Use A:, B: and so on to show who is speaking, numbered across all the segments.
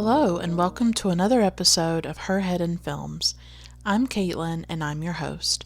A: Hello, and welcome to another episode of Her Head in Films. I'm Caitlin, and I'm your host.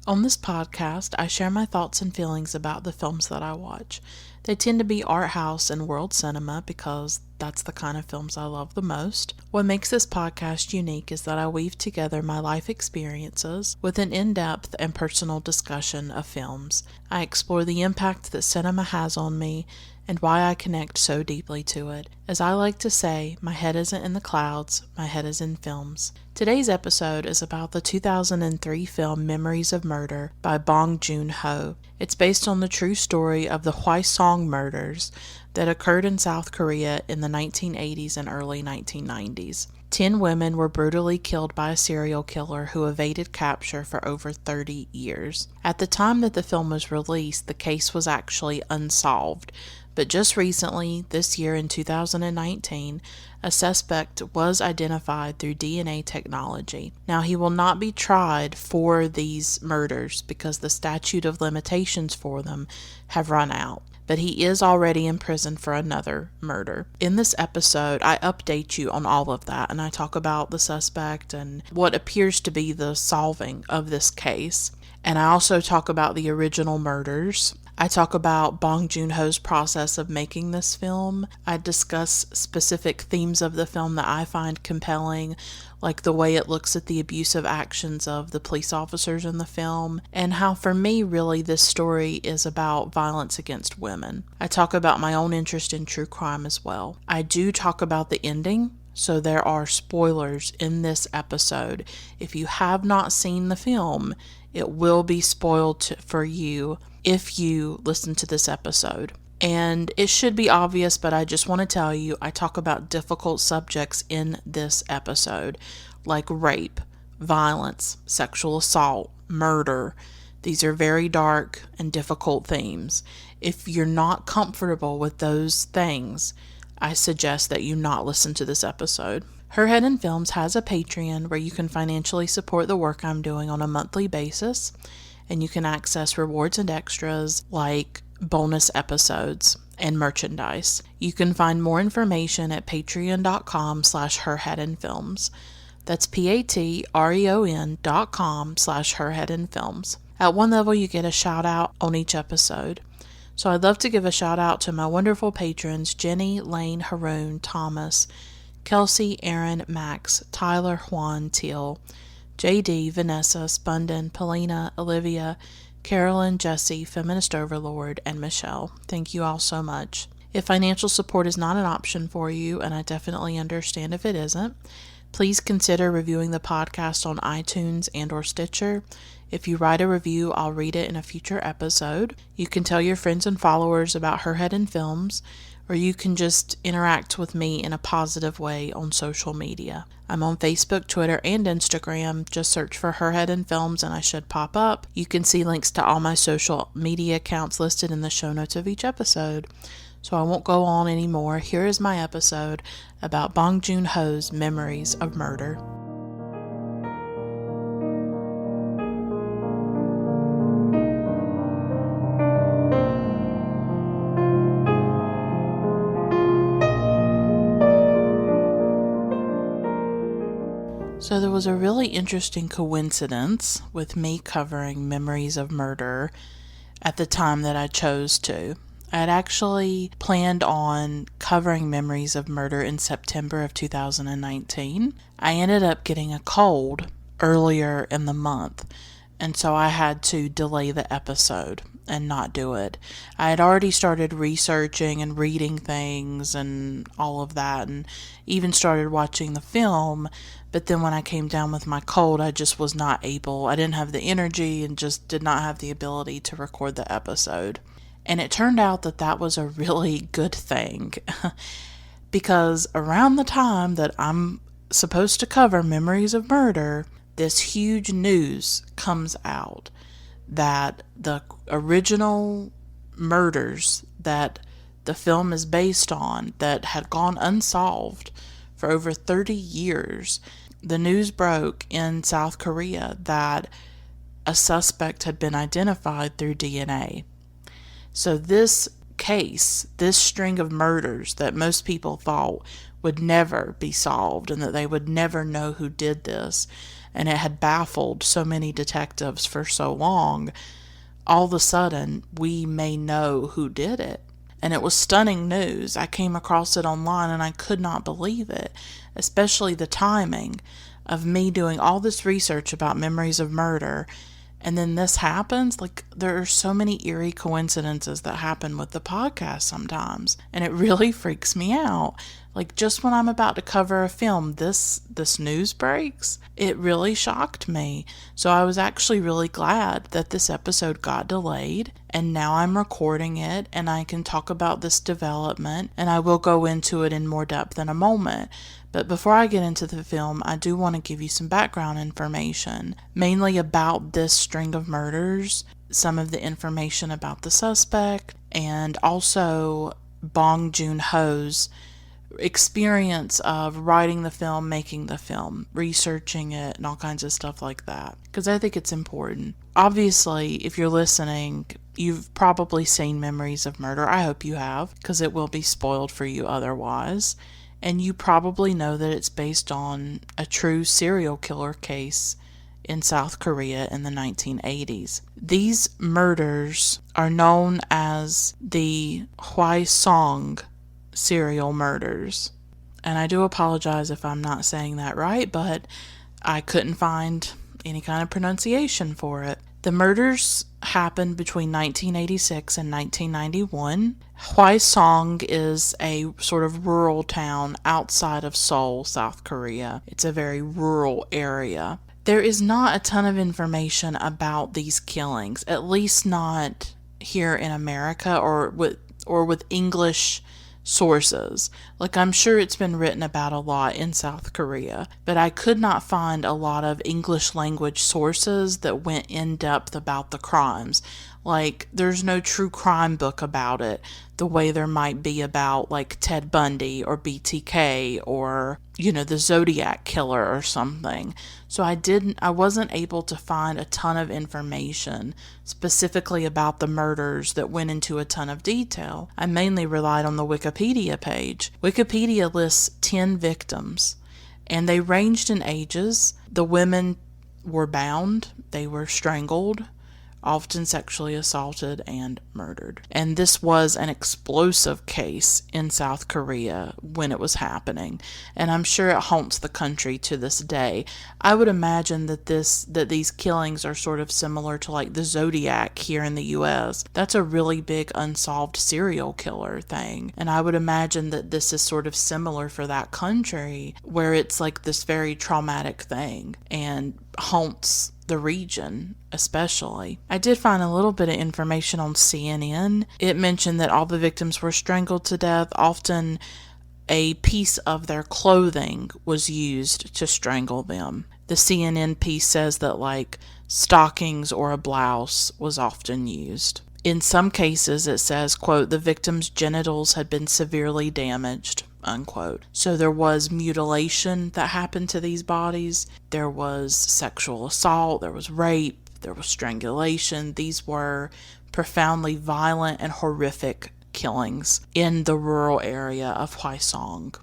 A: On this podcast, I share my thoughts and feelings about the films that I watch. They tend to be art house and world cinema because that's the kind of films I love the most. What makes this podcast unique is that I weave together my life experiences with an in-depth and personal discussion of films. I explore the impact that cinema has on me and why I connect so deeply to it. As I like to say, my head isn't in the clouds, my head is in films. Today's episode is about the 2003 film Memories of Murder by Bong Joon-ho. It's based on the true story of the Hwaseong murders that occurred in South Korea in the 1980s and early 1990s. 10 women were brutally killed by a serial killer who evaded capture for over 30 years. At the time that the film was released, the case was actually unsolved. But just recently, this year in 2019, a suspect was identified through DNA technology. Now, he will not be tried for these murders because the statute of limitations for them have run out. But he is already in prison for another murder. In this episode, I update you on all of that, and I talk about the suspect and what appears to be the solving of this case. And I also talk about the original murders. I talk about Bong Joon-ho's process of making this film. I discuss specific themes of the film that I find compelling, like the way it looks at the abusive actions of the police officers in the film, and how for me really this story is about violence against women. I talk about my own interest in true crime as well. I do talk about the ending, so there are spoilers in this episode. If you have not seen the film, it will be spoiled for you if you listen to this episode. And it should be obvious, but I just want to tell you, I talk about difficult subjects in this episode, like rape, violence, sexual assault, murder. These are very dark and difficult themes. If you're not comfortable with those things, I suggest that you not listen to this episode. Her Head in Films has a Patreon where you can financially support the work I'm doing on a monthly basis, and you can access rewards and extras like bonus episodes and merchandise. You can find more information at patreon.com/herheadinfilms. That's patreon.com/herheadinfilms. At one level, you get a shout out on each episode. So I'd love to give a shout out to my wonderful patrons, Jenny, Lane, Haroon, Thomas, Kelsey, Aaron, Max, Tyler, Juan, Teal, JD, Vanessa, Spunden, Polina, Olivia, Carolyn, Jesse, Feminist Overlord, and Michelle. Thank you all so much. If financial support is not an option for you, and I definitely understand if it isn't, please consider reviewing the podcast on iTunes and or Stitcher. If you write a review, I'll read it in a future episode. You can tell your friends and followers about Her Head in Films, or you can just interact with me in a positive way on social media. I'm on Facebook, Twitter, and Instagram. Just search for Her Head in Films and I should pop up. You can see links to all my social media accounts listed in the show notes of each episode. So I won't go on anymore. Here is my episode about Bong Joon-ho's Memories of Murder. So there was a really interesting coincidence with me covering Memories of Murder at the time that I chose to. I had actually planned on covering Memories of Murder in September of 2019. I ended up getting a cold earlier in the month, and so I had to delay the episode and not do it. I had already started researching and reading things and all of that, and even started watching the film, but then when I came down with my cold, I just was not able. I didn't have the energy and just did not have the ability to record the episode. And it turned out that that was a really good thing because around the time that I'm supposed to cover Memories of Murder, this huge news comes out that the original murders that the film is based on that had gone unsolved for over 30 years, the news broke in South Korea that a suspect had been identified through DNA. So this case, this string of murders that most people thought would never be solved and that they would never know who did this. And it had baffled so many detectives for so long. All of a sudden, we may know who did it. And it was stunning news. I came across it online and I could not believe it, especially the timing of me doing all this research about memories of murder. And then this happens. Like, there are so many eerie coincidences that happen with the podcast sometimes. And it really freaks me out. Like, just when I'm about to cover a film, this news breaks. It really shocked me. So I was actually really glad that this episode got delayed. And now I'm recording it and I can talk about this development. And I will go into it in more depth in a moment. But before I get into the film, I do want to give you some background information, mainly about this string of murders, some of the information about the suspect, and also Bong Joon-ho's experience of writing the film, making the film, researching it, and all kinds of stuff like that, because I think it's important. Obviously, if you're listening, you've probably seen Memories of Murder. I hope you have, because it will be spoiled for you otherwise. And you probably know that it's based on a true serial killer case in South Korea in the 1980s. These murders are known as the Hwaseong serial murders. And I do apologize if I'm not saying that right, but I couldn't find any kind of pronunciation for it. The murders happened between 1986 and 1991. Hwaseong is a sort of rural town outside of Seoul, South Korea. It's a very rural area. There is not a ton of information about these killings, at least not here in America or with English sources. Like, I'm sure it's been written about a lot in South Korea, but I could not find a lot of English language sources that went in depth about the crimes. Like, there's no true crime book about it the way there might be about, like, Ted Bundy or BTK or, the Zodiac Killer or something. So I wasn't able to find a ton of information specifically about the murders that went into a ton of detail. I mainly relied on the Wikipedia page. Wikipedia lists 10 victims, and they ranged in ages. The women were bound, they were strangled, often sexually assaulted and murdered. And this was an explosive case in South Korea when it was happening, and I'm sure it haunts the country to this day. I would imagine that these killings are sort of similar to like the Zodiac here in the US. That's a really big unsolved serial killer thing, and I would imagine that this is sort of similar for that country, where it's like this very traumatic thing and haunts the region especially. I did find a little bit of information on CNN. It mentioned that all the victims were strangled to death. Often a piece of their clothing was used to strangle them. The CNN piece says that like stockings or a blouse was often used. In some cases it says, quote, the victim's genitals had been severely damaged, unquote. So there was mutilation that happened to these bodies. There was sexual assault. There was rape. There was strangulation. These were profoundly violent and horrific killings in the rural area of Hwaseong.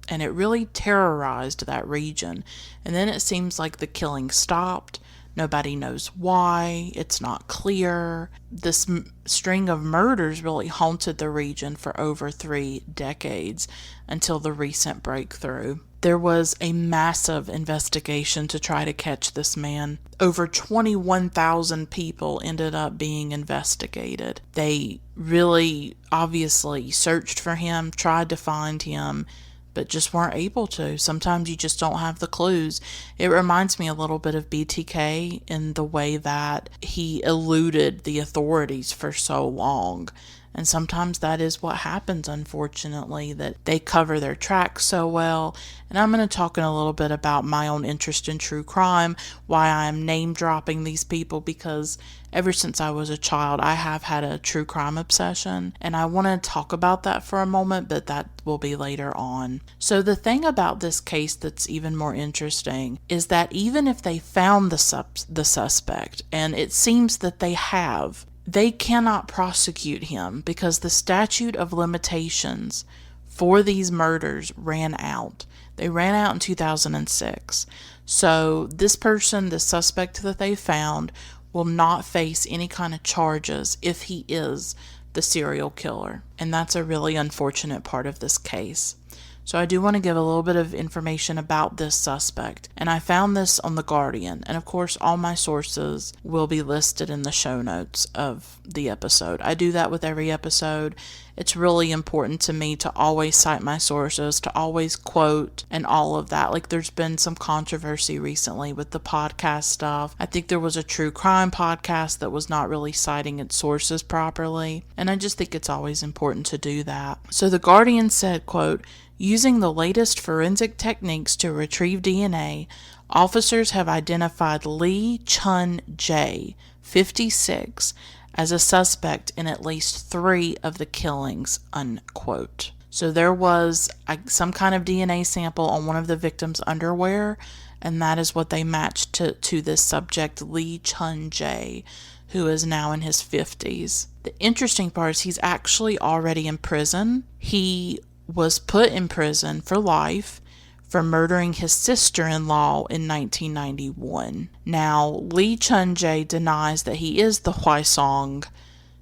A: And it really terrorized that region. And then it seems like the killing stopped. Nobody knows why. It's not clear. This string of murders really haunted the region for over 3 decades until the recent breakthrough. There was a massive investigation to try to catch this man. Over 21,000 people ended up being investigated. They really obviously searched for him, tried to find him, but just weren't able to. Sometimes you just don't have the clues. It reminds me a little bit of BTK in the way that he eluded the authorities for so long. And sometimes that is what happens, unfortunately, that they cover their tracks so well. And I'm going to talk in a little bit about my own interest in true crime, why I'm name dropping these people, because ever since I was a child, I have had a true crime obsession. And I want to talk about that for a moment, but that will be later on. So the thing about this case that's even more interesting is that even if they found the suspect, and it seems that they have, they cannot prosecute him because the statute of limitations for these murders ran out. They ran out in 2006. So this person, the suspect that they found, will not face any kind of charges if he is the serial killer. And that's a really unfortunate part of this case. So I do want to give a little bit of information about this suspect. And I found this on The Guardian. And of course, all my sources will be listed in the show notes of the episode. I do that with every episode. It's really important to me to always cite my sources, to always quote, and all of that. Like, there's been some controversy recently with the podcast stuff. I think there was a true crime podcast that was not really citing its sources properly. And I just think it's always important to do that. So The Guardian said, quote, "Using the latest forensic techniques to retrieve DNA, officers have identified Lee Chun-jae, 56, as a suspect in at least 3 of the killings," unquote. So there was some kind of DNA sample on one of the victims' underwear, and that is what they matched to this subject, Lee Chun-jae, who is now in his 50s. The interesting part is he's actually already in prison. He was put in prison for life for murdering his sister-in-law in 1991. Now, Lee Chun-jae denies that he is the Hwaseong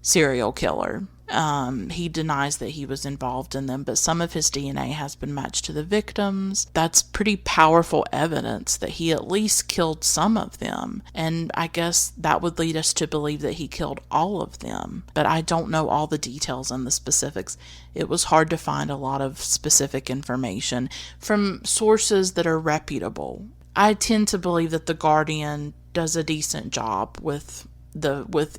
A: serial killer. He denies that he was involved in them, but some of his DNA has been matched to the victims. That's pretty powerful evidence that he at least killed some of them. And I guess that would lead us to believe that he killed all of them. But I don't know all the details and the specifics. It was hard to find a lot of specific information from sources that are reputable. I tend to believe that The Guardian does a decent job with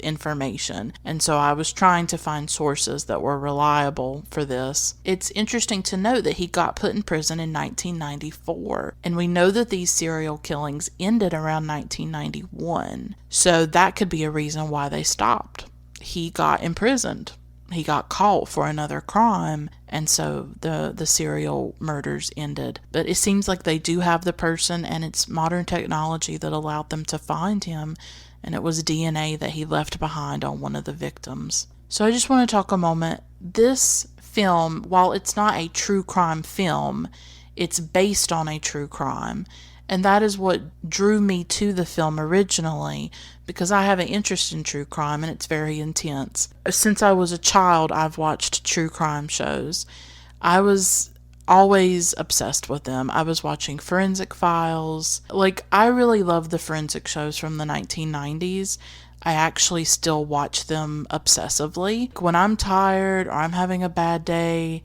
A: information, and so I was trying to find sources that were reliable for this. It's interesting to note that he got put in prison in 1994, and we know that these serial killings ended around 1991, so that could be a reason why they stopped. He got imprisoned. He got caught for another crime, and so the serial murders ended. But it seems like they do have the person, and it's modern technology that allowed them to find him, and it was DNA that he left behind on one of the victims. So I just want to talk a moment. This film, while it's not a true crime film, it's based on a true crime. And that is what drew me to the film originally, because I have an interest in true crime and it's very intense. Since I was a child, I've watched true crime shows. I was always obsessed with them. I was watching Forensic Files. Like, I really love the forensic shows from the 1990s. I actually still watch them obsessively. When I'm tired or I'm having a bad day,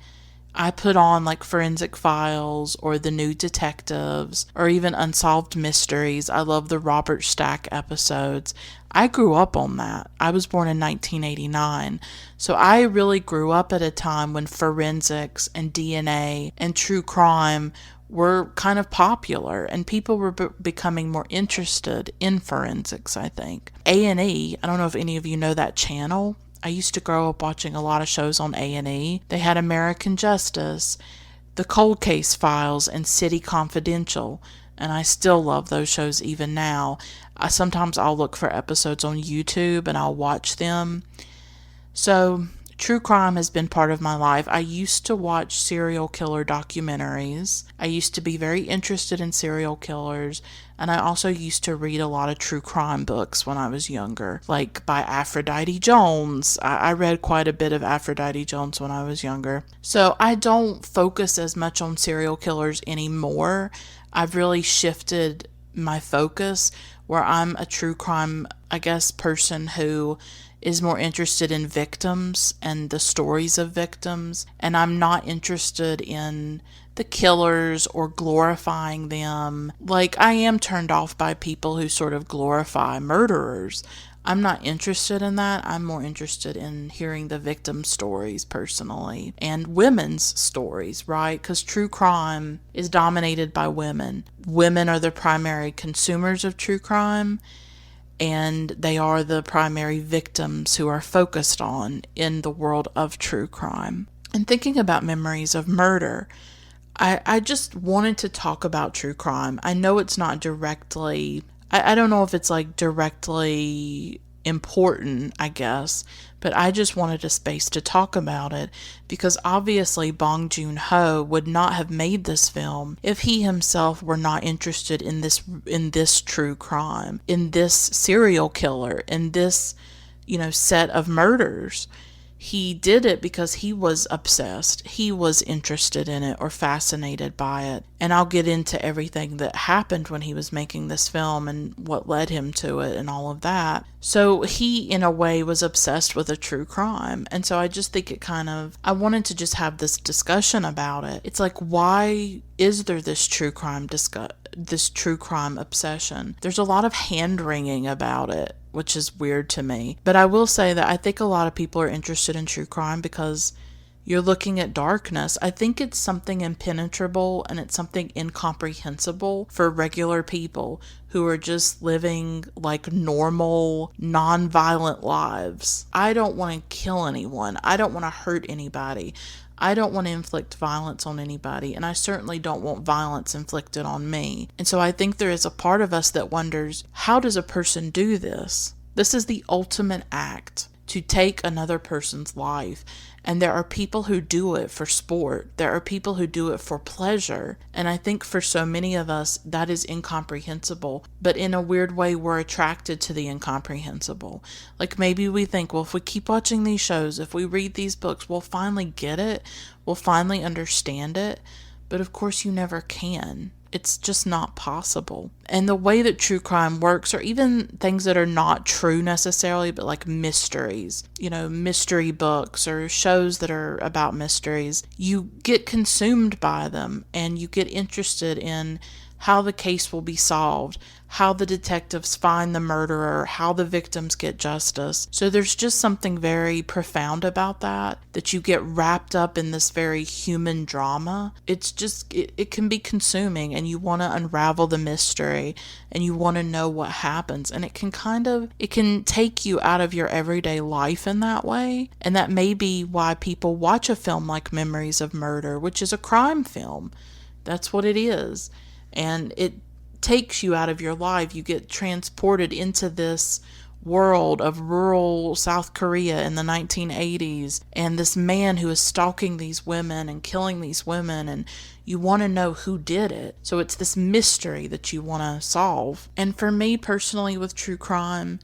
A: I put on like Forensic Files or The New Detectives or even Unsolved Mysteries. I love the Robert Stack episodes. I grew up on that. I was born in 1989. So I really grew up at a time when forensics and DNA and true crime were kind of popular, and people were becoming more interested in forensics, I think. A&E, I don't know if any of you know that channel. I used to grow up watching a lot of shows on A&E. They had American Justice, The Cold Case Files, and City Confidential, and I still love those shows even now. Sometimes I'll look for episodes on YouTube and I'll watch them. So, true crime has been part of my life. I used to watch serial killer documentaries. I used to be very interested in serial killers, and I also used to read a lot of true crime books when I was younger, like by Aphrodite Jones. I read quite a bit of Aphrodite Jones when I was younger. So I don't focus as much on serial killers anymore. I've really shifted my focus where I'm a true crime, I guess, person who is more interested in victims and the stories of victims, and I'm not interested in the killers or glorifying them. Like, I am turned off by people who sort of glorify murderers. I'm not interested in that. I'm more interested in hearing the victim stories personally, and women's stories, right? Because true crime is dominated by women. Women are the primary consumers of true crime, and they are the primary victims who are focused on in the world of true crime. And thinking about memories of murder, I just wanted to talk about true crime. I know it's not directly, I don't know if it's like directly important, I guess, but I just wanted a space to talk about it because obviously Bong Joon-ho would not have made this film if he himself were not interested in this true crime, in this serial killer, in this, set of murders. He did it because he was obsessed. He was interested in it or fascinated by it. And I'll get into everything that happened when he was making this film and what led him to it and all of that. So he, in a way, was obsessed with a true crime. And so I just think I wanted to just have this discussion about it. It's like, why is there this true crime obsession? There's a lot of hand-wringing about it, which is weird to me. But I will say that I think a lot of people are interested in true crime because you're looking at darkness. I think it's something impenetrable and it's something incomprehensible for regular people who are just living like normal, non-violent lives. I don't want to kill anyone. I don't want to hurt anybody. I don't want to inflict violence on anybody, and I certainly don't want violence inflicted on me. And so I think there is a part of us that wonders, how does a person do this? This is the ultimate act, to take another person's life. And there are people who do it for sport. There are people who do it for pleasure. And I think for so many of us, that is incomprehensible. But in a weird way, we're attracted to the incomprehensible. Like maybe we think, well, if we keep watching these shows, if we read these books, we'll finally get it. We'll finally understand it. But of course, you never can. It's just not possible. And the way that true crime works, or even things that are not true necessarily, but like mysteries, mystery books or shows that are about mysteries, you get consumed by them and you get interested in how the case will be solved, how the detectives find the murderer, how the victims get justice. So there's just something very profound about that you get wrapped up in this very human drama. It's just, it can be consuming, and you want to unravel the mystery and you want to know what happens. And it can take you out of your everyday life in that way. And that may be why people watch a film like Memories of Murder, which is a crime film. That's what it is. And it takes you out of your life. You get transported into this world of rural South Korea in the 1980s, and this man who is stalking these women and killing these women, and you want to know who did it. So it's this mystery that you want to solve. And for me personally with true crime,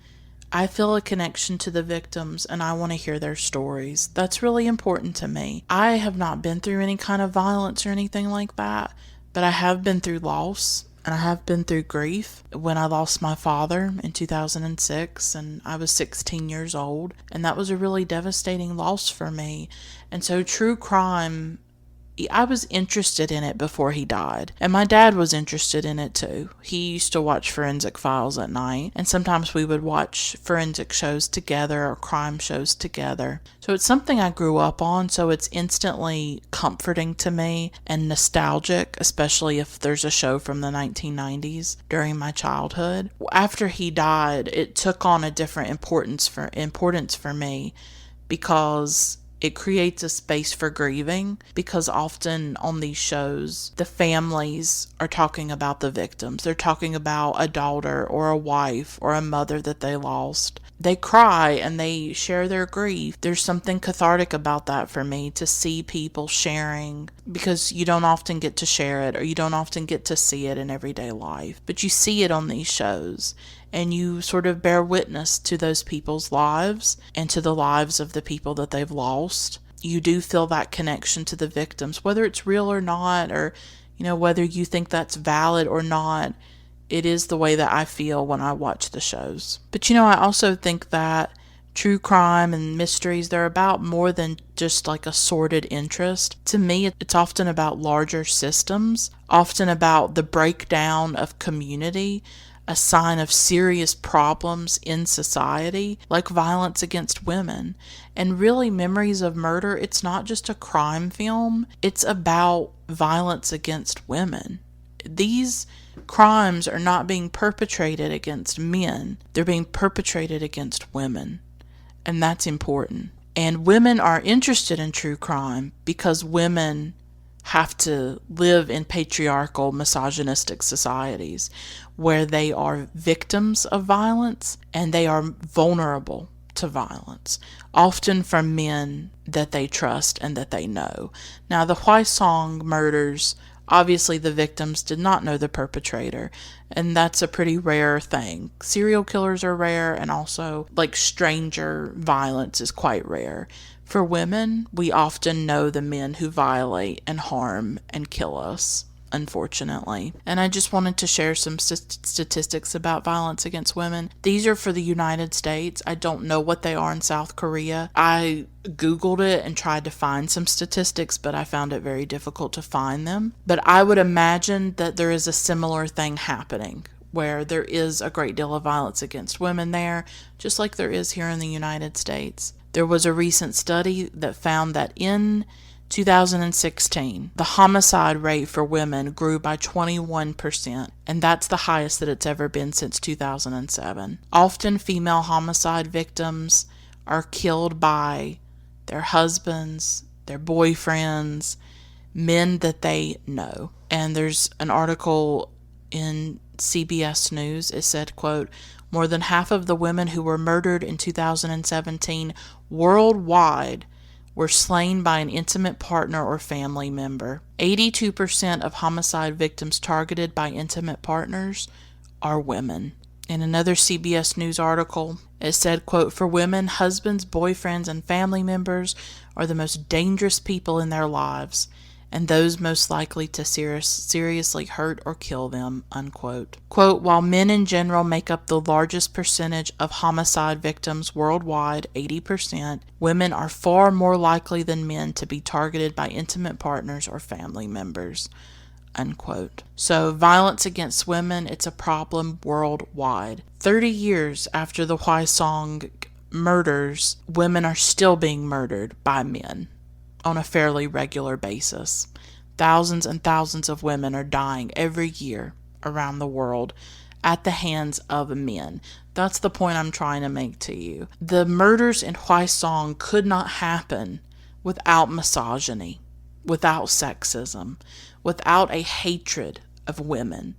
A: I feel a connection to the victims and I want to hear their stories. That's really important to me. I have not been through any kind of violence or anything like that, but I have been through loss and I have been through grief. When I lost my father in 2006 and I was 16 years old, and that was a really devastating loss for me. And so true crime, I was interested in it before he died. And my dad was interested in it too. He used to watch Forensic Files at night, and sometimes we would watch forensic shows together or crime shows together. So it's something I grew up on, so it's instantly comforting to me and nostalgic, especially if there's a show from the 1990s during my childhood. After he died, it took on a different importance for me, because it creates a space for grieving, because often on these shows, the families are talking about the victims. They're talking about a daughter or a wife or a mother that they lost. They cry and they share their grief. There's something cathartic about that for me, to see people sharing, because you don't often get to share it, or you don't often get to see it in everyday life. But you see it on these shows, and you sort of bear witness to those people's lives and to the lives of the people that they've lost. You do feel that connection to the victims, whether it's real or not, or, whether you think that's valid or not. It is the way that I feel when I watch the shows. But, I also think that true crime and mysteries, they're about more than just like a sordid interest. To me, it's often about larger systems, often about the breakdown of community, a sign of serious problems in society, like violence against women. And really, Memories of Murder, it's not just a crime film, it's about violence against women. These crimes are not being perpetrated against men, they're being perpetrated against women. And that's important. And women are interested in true crime because women have to live in patriarchal, misogynistic societies where they are victims of violence and they are vulnerable to violence, often from men that they trust and that they know. Now, the Hwaseong murders, obviously the victims did not know the perpetrator, and that's a pretty rare thing. Serial killers are rare, and also like stranger violence is quite rare. For women, we often know the men who violate and harm and kill us, unfortunately. And I just wanted to share some statistics about violence against women. These are for the United States. I don't know what they are in South Korea. I Googled it and tried to find some statistics, but I found it very difficult to find them. But I would imagine that there is a similar thing happening, where there is a great deal of violence against women there, just like there is here in the United States. There was a recent study that found that in 2016, the homicide rate for women grew by 21%, and that's the highest that it's ever been since 2007. Often, female homicide victims are killed by their husbands, their boyfriends, men that they know. And there's an article in CBS News. It said, quote, more than half of the women who were murdered in 2017 worldwide were slain by an intimate partner or family member. 82% of homicide victims targeted by intimate partners are women. In another CBS News article, it said, quote, for women, husbands, boyfriends, and family members are the most dangerous people in their lives, and those most likely to seriously hurt or kill them, unquote. Quote, while men in general make up the largest percentage of homicide victims worldwide, 80%, women are far more likely than men to be targeted by intimate partners or family members, unquote. So violence against women, it's a problem worldwide. 30 years after the Hwaseong murders, women are still being murdered by men on a fairly regular basis. Thousands and thousands of women are dying every year around the world at the hands of men. That's the point I'm trying to make to you. The murders in Hwaseong could not happen without misogyny, without sexism, without a hatred of women.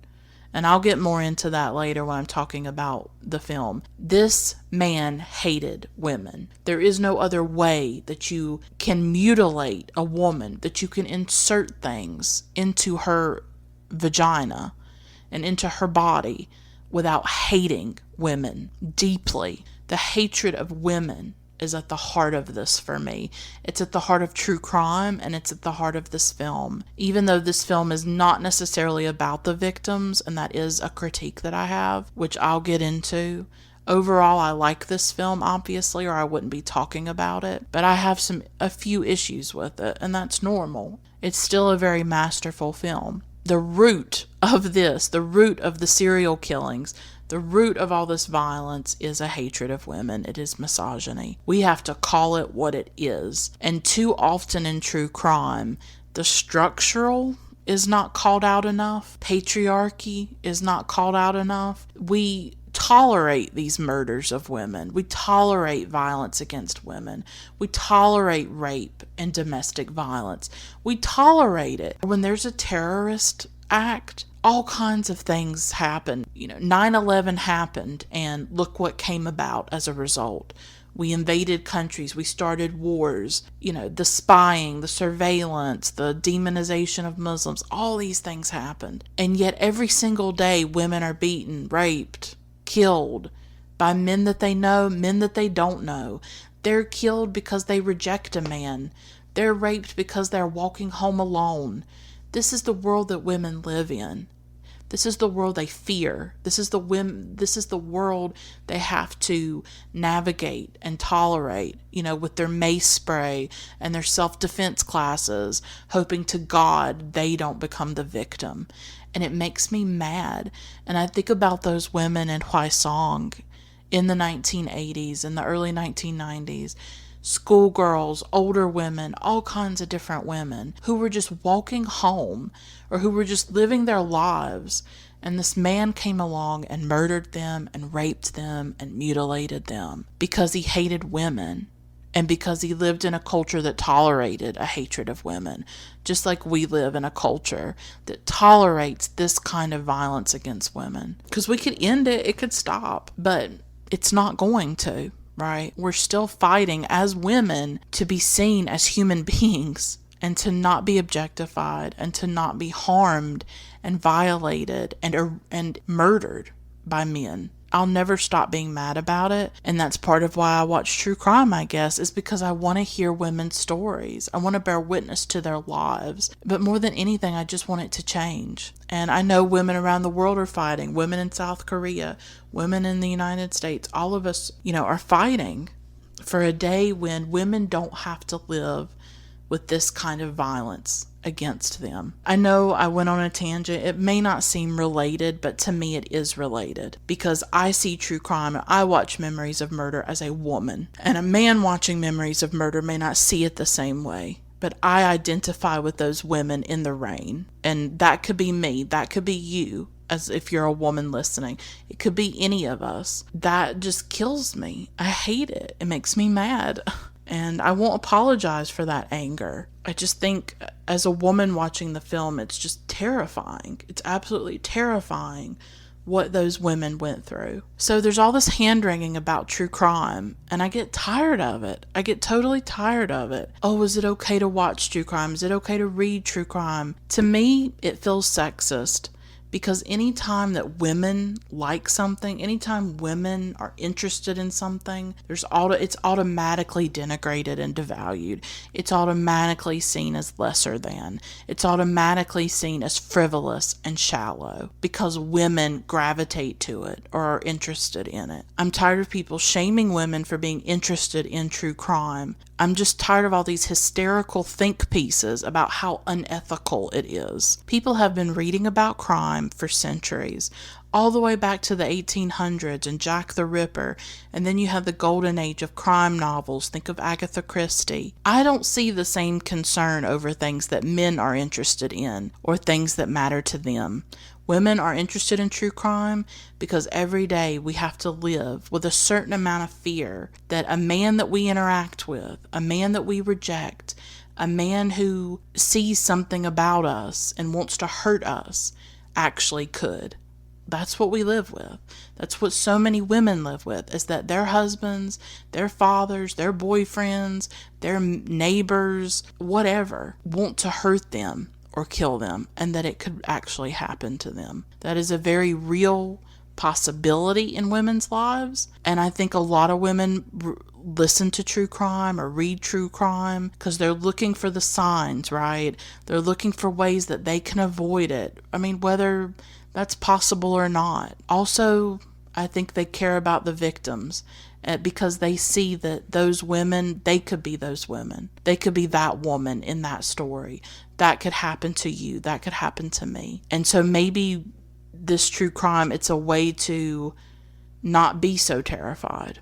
A: And I'll get more into that later when I'm talking about the film. This man hated women. There is no other way that you can mutilate a woman, that you can insert things into her vagina and into her body without hating women deeply. The hatred of women is at the heart of this for me. It's at the heart of true crime, and it's at the heart of this film. Even though this film is not necessarily about the victims, and that is a critique that I have, which I'll get into. Overall, I like this film, obviously, or I wouldn't be talking about it, but I have a few issues with it, and that's normal. It's still a very masterful film. The root of this, the root of the serial killings, the root of all this violence is a hatred of women. It is misogyny. We have to call it what it is. And too often in true crime, the structural is not called out enough. Patriarchy is not called out enough. We tolerate these murders of women. We tolerate violence against women. We tolerate rape and domestic violence. We tolerate it. When there's a terrorist act, all kinds of things happen. 9/11 happened, and look what came about as a result. We invaded countries. We started wars. The spying, the surveillance, the demonization of Muslims, all these things happened. And yet every single day, women are beaten, raped, killed by men that they know, men that they don't know. They're killed because they reject a man. They're raped because they're walking home alone. This is the world that women live in. This is the world they fear. This is the world they have to navigate and tolerate, with their mace spray and their self-defense classes, hoping to God they don't become the victim. And it makes me mad. And I think about those women in Hwaseong in the 1980s and the early 1990s. Schoolgirls, older women, all kinds of different women who were just walking home or who were just living their lives, and this man came along and murdered them and raped them and mutilated them because he hated women and because he lived in a culture that tolerated a hatred of women, just like we live in a culture that tolerates this kind of violence against women. Because we could end it, it could stop, but it's not going to, right? We're still fighting as women to be seen as human beings and to not be objectified and to not be harmed and violated and murdered by men. I'll never stop being mad about it. And that's part of why I watch true crime, I guess, is because I want to hear women's stories. I want to bear witness to their lives. But more than anything, I just want it to change. And I know women around the world are fighting. Women in South Korea, women in the United States, all of us, are fighting for a day when women don't have to live with this kind of violence against them. I know I went on a tangent. It may not seem related, but to me it is related because I see true crime and I watch Memories of Murder as a woman. And a man watching Memories of Murder may not see it the same way. But I identify with those women in the rain. And that could be me. That could be you, as if you're a woman listening. It could be any of us. That just kills me. I hate it. It makes me mad. And I won't apologize for that anger. I just think as a woman watching the film, it's just terrifying. It's absolutely terrifying what those women went through. So there's all this hand-wringing about true crime, and I get tired of it. I get totally tired of it. Oh, is it okay to watch true crime? Is it okay to read true crime? To me, it feels sexist. Because anytime that women like something, anytime women are interested in something, it's automatically denigrated and devalued. It's automatically seen as lesser than. It's automatically seen as frivolous and shallow because women gravitate to it or are interested in it. I'm tired of people shaming women for being interested in true crime. I'm just tired of all these hysterical think pieces about how unethical it is. People have been reading about crime for centuries, all the way back to the 1800s and Jack the Ripper, and then you have the golden age of crime novels. Think of Agatha Christie. I don't see the same concern over things that men are interested in or things that matter to them. Women are interested in true crime because every day we have to live with a certain amount of fear that a man that we interact with, a man that we reject, a man who sees something about us and wants to hurt us actually could. That's what we live with. That's what so many women live with, is that their husbands, their fathers, their boyfriends, their neighbors, whatever, want to hurt them or kill them, and that it could actually happen to them. That is a very real possibility in women's lives, and I think a lot of women listen to true crime or read true crime because they're looking for the signs, right? They're looking for ways that they can avoid it. I mean, whether that's possible or not. Also, I think they care about the victims because they see that those women, they could be those women. They could be that woman in that story. That could happen to you. That could happen to me. And so maybe this true crime, it's a way to not be so terrified,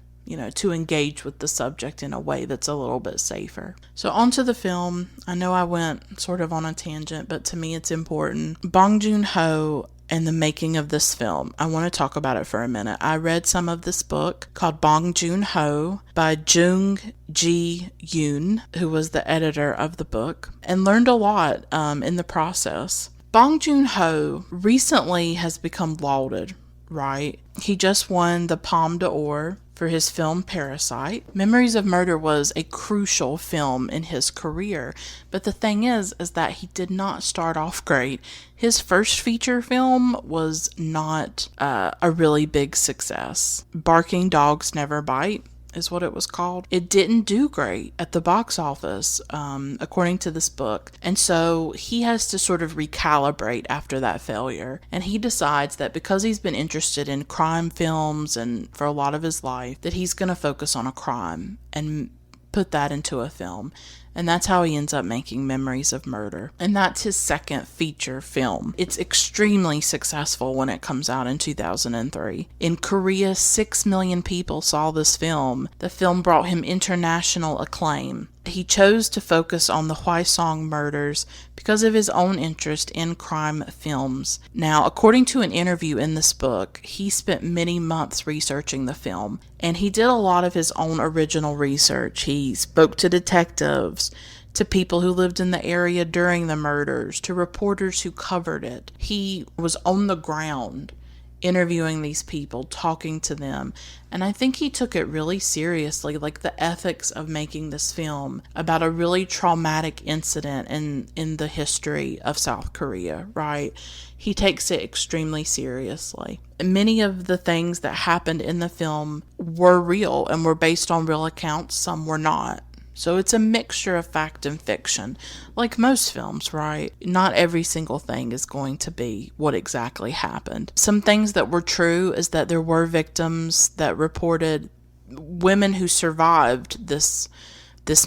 A: to engage with the subject in a way that's a little bit safer. So onto the film. I know I went sort of on a tangent, but to me it's important. Bong Joon-ho and the making of this film. I want to talk about it for a minute. I read some of this book called Bong Joon-ho by Jung Ji-yoon, who was the editor of the book, and learned a lot in the process. Bong Joon-ho recently has become lauded, right? He just won the Palme d'Or for his film Parasite. Memories of Murder was a crucial film in his career, but the thing is that he did not start off great. His first feature film was not a really big success. Barking Dogs Never Bite is what it was called. It didn't do great at the box office, according to this book. And so he has to sort of recalibrate after that failure. And he decides that because he's been interested in crime films and for a lot of his life, that he's going to focus on a crime and put that into a film. And that's how he ends up making Memories of Murder. And that's his second feature film. It's extremely successful when it comes out in 2003. In Korea, 6 million people saw this film. The film brought him international acclaim. He chose to focus on the Hwaseong murders because of his own interest in crime films. Now, according to an interview in this book, he spent many months researching the film, and he did a lot of his own original research. He spoke to detectives, to people who lived in the area during the murders, to reporters who covered it. He was on the ground interviewing these people, talking to them. And I think he took it really seriously, like the ethics of making this film about a really traumatic incident in the history of South Korea, right? He takes it extremely seriously. Many of the things that happened in the film were real and were based on real accounts, some were not. So it's a mixture of fact and fiction, like most films, right? Not every single thing is going to be what exactly happened. Some things that were true is that there were victims that reported women who survived this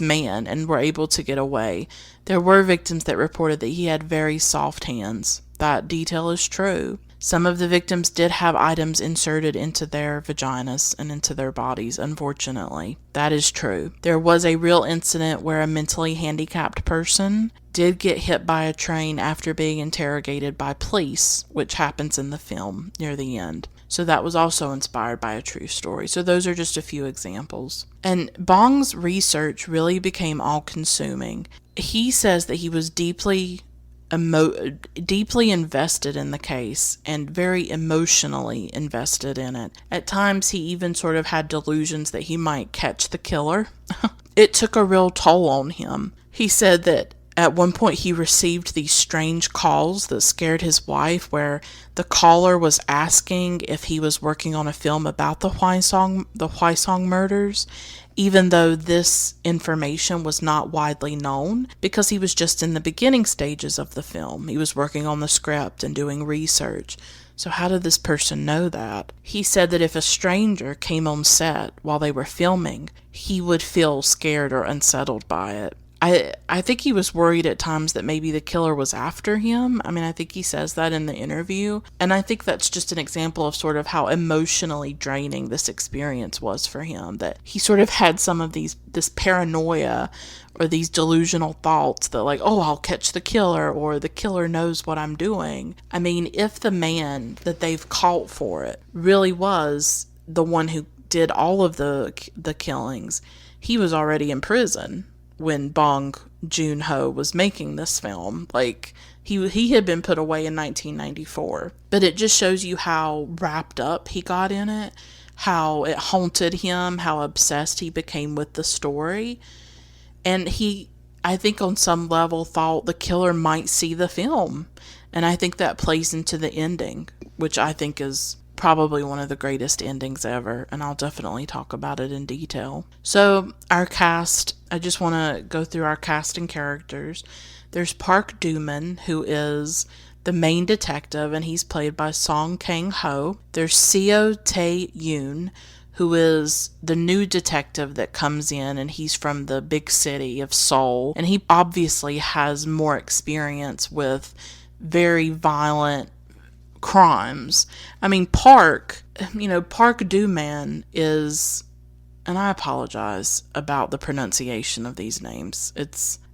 A: man and were able to get away. There were victims that reported that he had very soft hands. That detail is true. Some of the victims did have items inserted into their vaginas and into their bodies, unfortunately. That is true. There was a real incident where a mentally handicapped person did get hit by a train after being interrogated by police, which happens in the film near the end. So that was also inspired by a true story. So those are just a few examples. And Bong's research really became all-consuming. He says that he was deeply invested in the case and very emotionally invested in it. At times, he even sort of had delusions that he might catch the killer. It took a real toll on him. He said that at one point he received these strange calls that scared his wife, where the caller was asking if he was working on a film about the Hwaseong murders, even though this information was not widely known, because he was just in the beginning stages of the film. He was working on the script and doing research. So how did this person know that? He said that if a stranger came on set while they were filming, he would feel scared or unsettled by it. I think he was worried at times that maybe the killer was after him. I mean, I think he says that in the interview. And I think that's just an example of sort of how emotionally draining this experience was for him. That he sort of had some of this paranoia or these delusional thoughts that like, oh, I'll catch the killer, or the killer knows what I'm doing. I mean, if the man that they've caught for it really was the one who did all of the killings, he was already in prison when Bong Joon-ho was making this film. Like, he had been put away in 1994. But it just shows you how wrapped up he got in it, how it haunted him, how obsessed he became with the story. And he, I think on some level, thought the killer might see the film. And I think that plays into the ending, which I think is probably one of the greatest endings ever, and I'll definitely talk about it in detail. So, our cast, I just want to go through our cast and characters. There's Park Do-man, who is the main detective, and he's played by Song Kang-ho. There's Seo Tae-yoon, who is the new detective that comes in, and he's from the big city of Seoul, and he obviously has more experience with very violent crimes. I mean, Park Do-man is, and I apologize about the pronunciation of these names.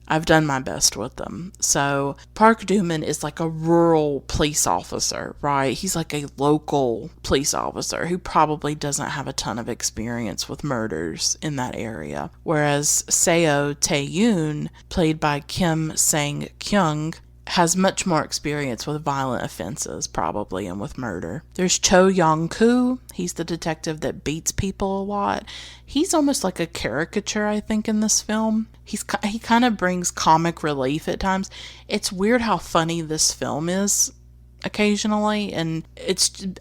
A: I've done my best with them. So, Park Do-man is like a rural police officer, right? He's like a local police officer who probably doesn't have a ton of experience with murders in that area. Whereas Seo Tae-yoon, played by Kim Sang-kyung, has much more experience with violent offenses, probably, and with murder. There's Cho Young-koo. He's the detective that beats people a lot. He's almost like a caricature, I think, in this film. He kind of brings comic relief at times. It's weird how funny this film is occasionally, and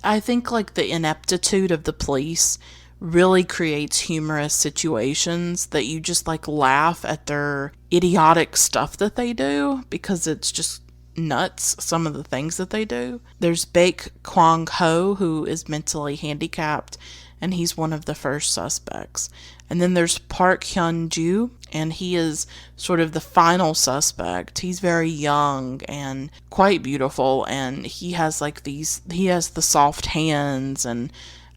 A: I think like the ineptitude of the police really creates humorous situations that you just like laugh at their idiotic stuff that they do, because it's just nuts, some of the things that they do. There's Baek Kwang-ho, who is mentally handicapped, and he's one of the first suspects. And then there's Park Hyun-joo, and he is sort of the final suspect. He's very young and quite beautiful, and he has the soft hands, and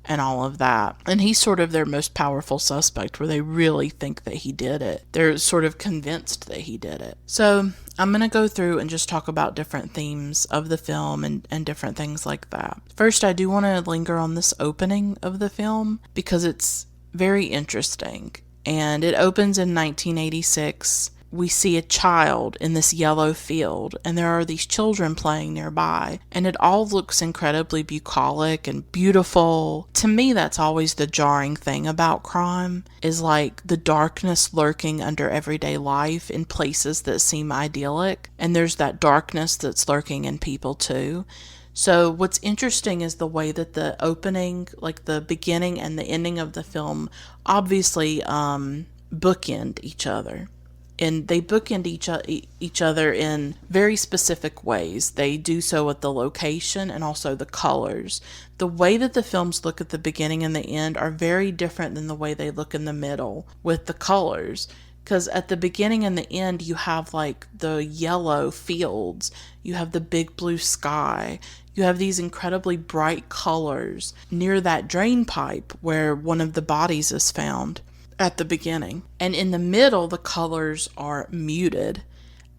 A: and all of that. And he's sort of their most powerful suspect, where they really think that he did it. They're sort of convinced that he did it. So I'm going to go through and just talk about different themes of the film and different things like that. First, I do want to linger on this opening of the film because it's very interesting. And it opens in 1986. We see a child in this yellow field, and there are these children playing nearby, and it all looks incredibly bucolic and beautiful. To me, that's always the jarring thing about crime, is like the darkness lurking under everyday life in places that seem idyllic, and there's that darkness that's lurking in people too. So what's interesting is the way that the opening, like the beginning and the ending of the film, obviously bookend each other. And they bookend each other in very specific ways. They do so with the location and also the colors. The way that the films look at the beginning and the end are very different than the way they look in the middle with the colors. Because at the beginning and the end, you have like the yellow fields, you have the big blue sky, you have these incredibly bright colors near that drain pipe where one of the bodies is found at the beginning. And in the middle, the colors are muted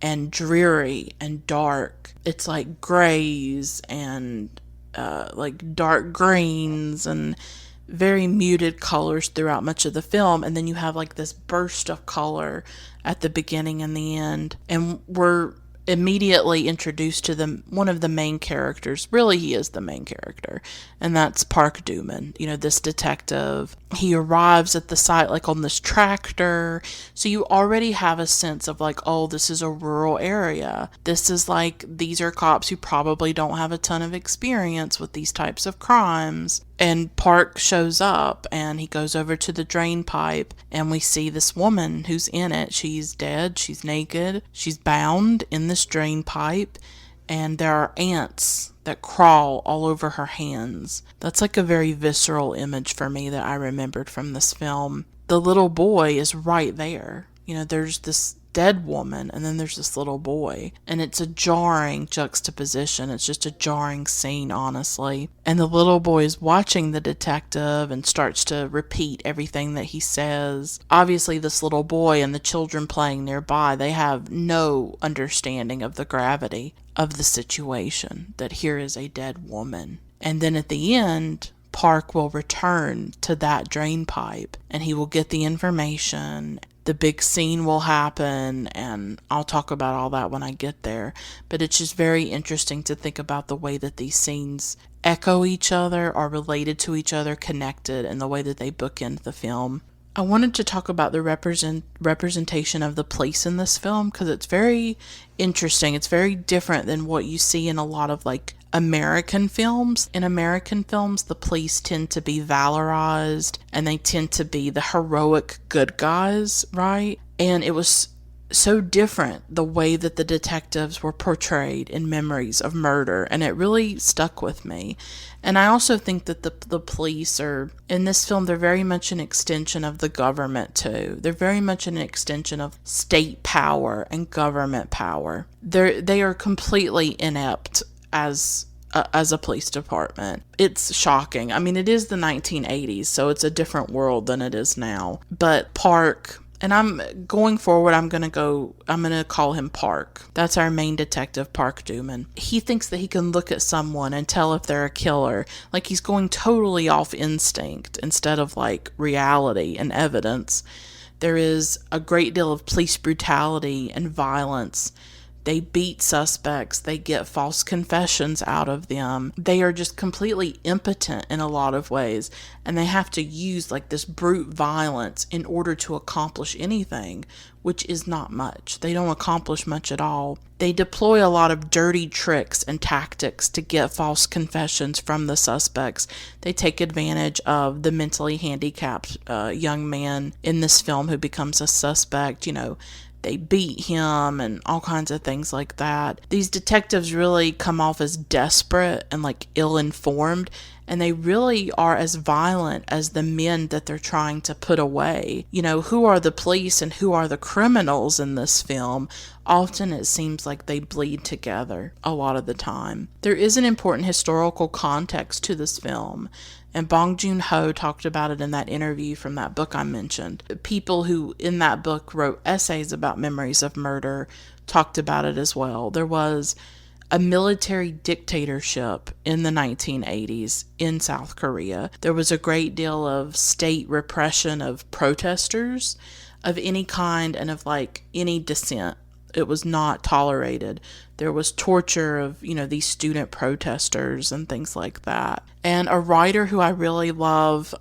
A: and dreary and dark. It's like grays and like dark greens and very muted colors throughout much of the film. And then you have like this burst of color at the beginning and the end. And we're immediately introduced to one of the main characters. Really, he is the main character, and that's Park Dooman, this detective. He arrives at the site like on this tractor, so you already have a sense of like, oh, this is a rural area. This is like, these are cops who probably don't have a ton of experience with these types of crimes. And Park shows up and he goes over to the drain pipe, and we see this woman who's in it. She's dead, she's naked, she's bound in this drain pipe, and there are ants that crawl all over her hands. That's like a very visceral image for me that I remembered from this film. The little boy is right there. There's this dead woman and then there's this little boy, and it's a jarring juxtaposition. It's just a jarring scene, honestly. And the little boy is watching the detective and starts to repeat everything that he says. Obviously, this little boy and the children playing nearby, they have no understanding of the gravity of the situation, that here is a dead woman. And then at the end, Park will return to that drain pipe and he will get the information. The big scene will happen, and I'll talk about all that when I get there. But it's just very interesting to think about the way that these scenes echo each other, are related to each other, connected, and the way that they bookend the film. I wanted to talk about the representation of the police in this film because it's very interesting. It's very different than what you see in a lot of like American films. In American films, the police tend to be valorized and they tend to be the heroic good guys, right? And it was so different the way that the detectives were portrayed in Memories of Murder, and it really stuck with me. And I also think that the police are, in this film, they're very much an extension of the government too. They're very much an extension of state power and government power. They are completely inept as a police department. It's shocking. I mean, it is the 1980s, so it's a different world than it is now. But Park, and I'm going forward, I'm going to call him Park. That's our main detective, Park Dooman. He thinks that he can look at someone and tell if they're a killer. Like, he's going totally off instinct instead of like reality and evidence. There is a great deal of police brutality and violence. They beat suspects. They get false confessions out of them. They are just completely impotent in a lot of ways. And they have to use like this brute violence in order to accomplish anything, which is not much. They don't accomplish much at all. They deploy a lot of dirty tricks and tactics to get false confessions from the suspects. They take advantage of the mentally handicapped young man in this film who becomes a suspect. They beat him and all kinds of things like that. These detectives really come off as desperate and like ill-informed, and they really are as violent as the men that they're trying to put away. You know, who are the police and who are the criminals in this film? Often it seems like they bleed together a lot of the time. There is an important historical context to this film, and Bong Joon-ho talked about it in that interview from that book I mentioned. People who in that book wrote essays about memories of murder talked about it as well. There was a military dictatorship in the 1980s in South Korea. There was a great deal of state repression of protesters of any kind and of like any dissent. It was not tolerated. There was torture of, these student protesters and things like that. And a writer who I really love,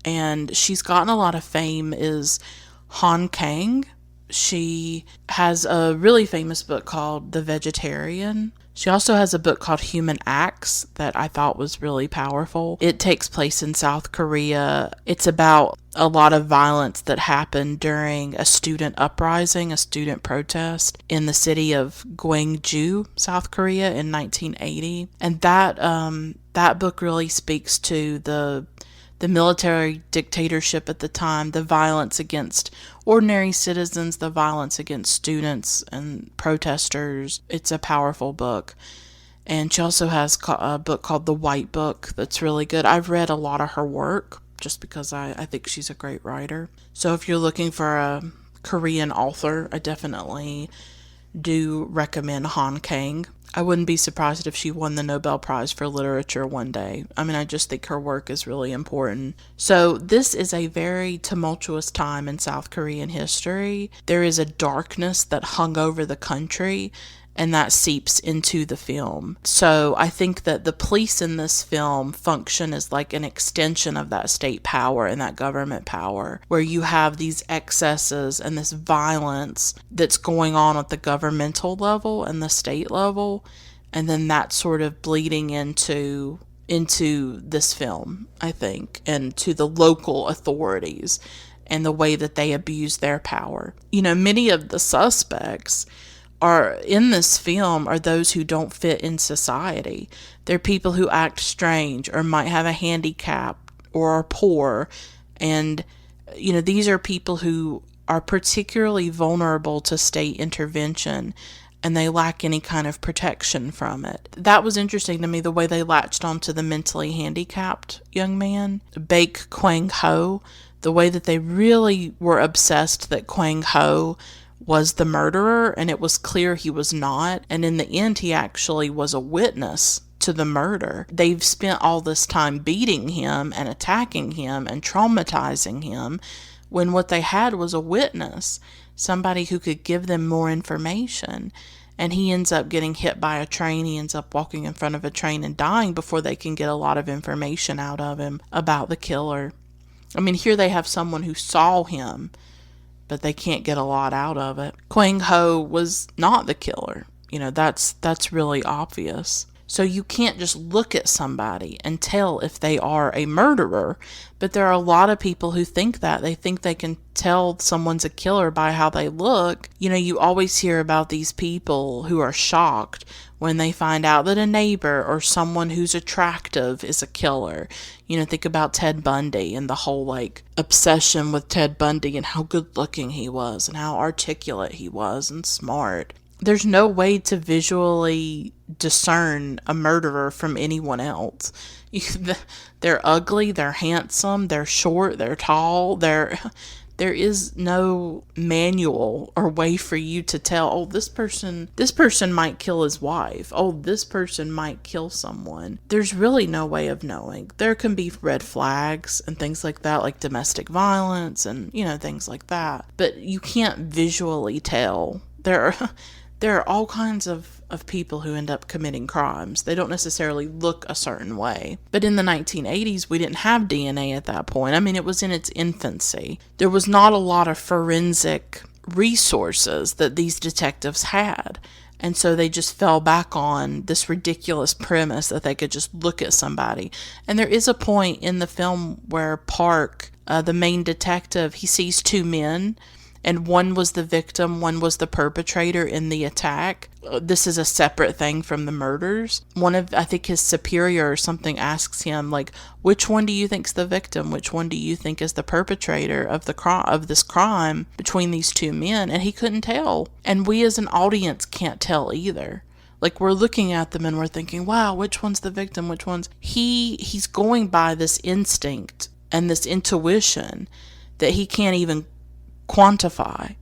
A: and she's gotten a lot of fame, is Han Kang. She has a really famous book called The Vegetarian. She also has a book called Human Acts that I thought was really powerful. It takes place in South Korea. It's about a lot of violence that happened during a student uprising, a student protest in the city of Gwangju, South Korea in 1980. And that book really speaks to the military dictatorship at the time, the violence against ordinary citizens, the violence against students and protesters. It's a powerful book. And she also has a book called The White Book that's really good. I've read a lot of her work just because I think she's a great writer. So if you're looking for a Korean author, I definitely do recommend Han Kang. I wouldn't be surprised if she won the Nobel Prize for Literature one day. I mean, I just think her work is really important. So this is a very tumultuous time in South Korean history. There is a darkness that hung over the country, and that seeps into the film. So I think that the police in this film function as like an extension of that state power and that government power, where you have these excesses and this violence that's going on at the governmental level and the state level, and then that sort of bleeding into this film, I think, and to the local authorities and the way that they abuse their power. Many of the suspects are in this film are those who don't fit in society. They're people who act strange or might have a handicap or are poor. And, these are people who are particularly vulnerable to state intervention, and they lack any kind of protection from it. That was interesting to me, the way they latched onto the mentally handicapped young man, Baek Kwang-ho, the way that they really were obsessed that Kwang-ho was the murderer, and it was clear he was not. And in the end, he actually was a witness to the murder. They've spent all this time beating him and attacking him and traumatizing him, when what they had was a witness, somebody who could give them more information. And he ends up getting hit by a train. He ends up walking in front of a train and dying before they can get a lot of information out of him about the killer. I mean, here they have someone who saw him, but they can't get a lot out of it. Kwang-ho was not the killer. That's really obvious. So you can't just look at somebody and tell if they are a murderer. But there are a lot of people who think that. They think they can tell someone's a killer by how they look. You always hear about these people who are shocked when they find out that a neighbor or someone who's attractive is a killer. Think about Ted Bundy and the whole obsession with Ted Bundy and how good looking he was and how articulate he was and smart. There's no way to visually discern a murderer from anyone else. They're ugly, they're handsome, they're short, they're tall, there is no manual or way for you to tell, oh, this person might kill his wife. Oh, this person might kill someone. There's really no way of knowing. There can be red flags and things like that, like domestic violence and, things like that. But you can't visually tell. There are all kinds of people who end up committing crimes. They don't necessarily look a certain way. But in the 1980s, we didn't have DNA at that point. I mean, it was in its infancy. There was not a lot of forensic resources that these detectives had. And so they just fell back on this ridiculous premise that they could just look at somebody. And there is a point in the film where Park, the main detective, he sees two men, and one was the victim, one was the perpetrator in the attack. This is a separate thing from the murders. One of, I think his superior or something asks him, like, which one do you think's the victim? Which one do you think is the perpetrator of this crime between these two men? And he couldn't tell. And we as an audience can't tell either. Like, we're looking at them and we're thinking, wow, which one's the victim? Which one's... He's going by this instinct and this intuition that he can't even quantify.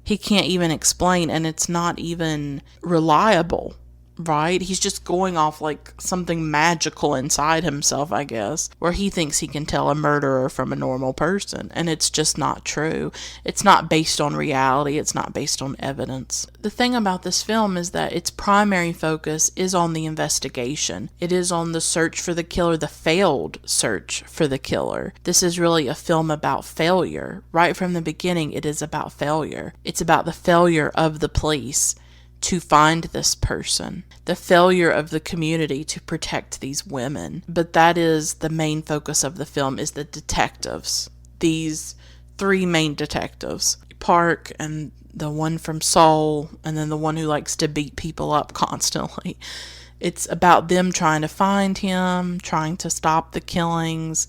A: He can't even explain, and it's not even reliable, right? He's just going off like something magical inside himself, I guess, where he thinks he can tell a murderer from a normal person, and it's just not true. It's not based on reality. It's not based on evidence. The thing about this film is that its primary focus is on the investigation. It is on the search for the killer, the failed search for the killer. This is really a film about failure. Right from the beginning, it is about failure. It's about the failure of the police to find this person, the failure of the community to protect these women. But that is the main focus of the film, is the detectives. These three main detectives, Park and the one from Seoul, and then the one who likes to beat people up constantly. It's about them trying to find him, trying to stop the killings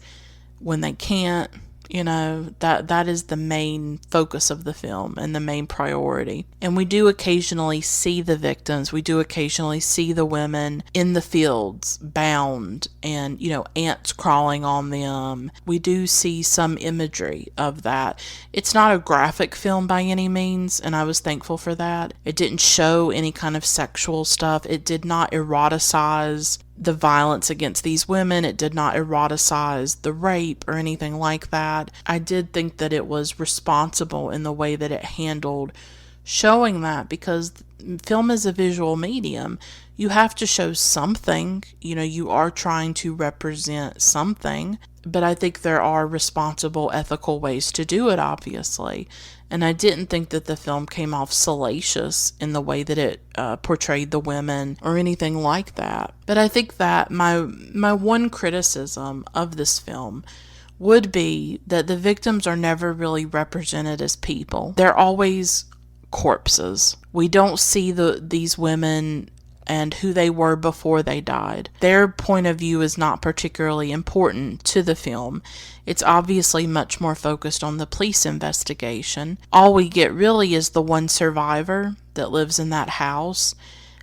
A: when they can't. You know, that is the main focus of the film and the main priority. And we do occasionally see the victims. We do occasionally see the women in the fields, bound, and, you know, ants crawling on them. We do see some imagery of that. It's not a graphic film by any means, and I was thankful for that. It didn't show any kind of sexual stuff. It did not eroticize the violence against these women. It did not eroticize the rape or anything like that. I did think that it was responsible in the way that it handled showing that, because film is a visual medium. You have to show something. You know, you are trying to represent something, but I think there are responsible, ethical ways to do it, obviously. And I didn't think that the film came off salacious in the way that it portrayed the women or anything like that. But I think that my one criticism of this film would be that the victims are never really represented as people. They're always corpses. We don't see these women and who they were before they died. Their point of view is not particularly important to the film. It's obviously much more focused on the police investigation. All we get really is the one survivor that lives in that house,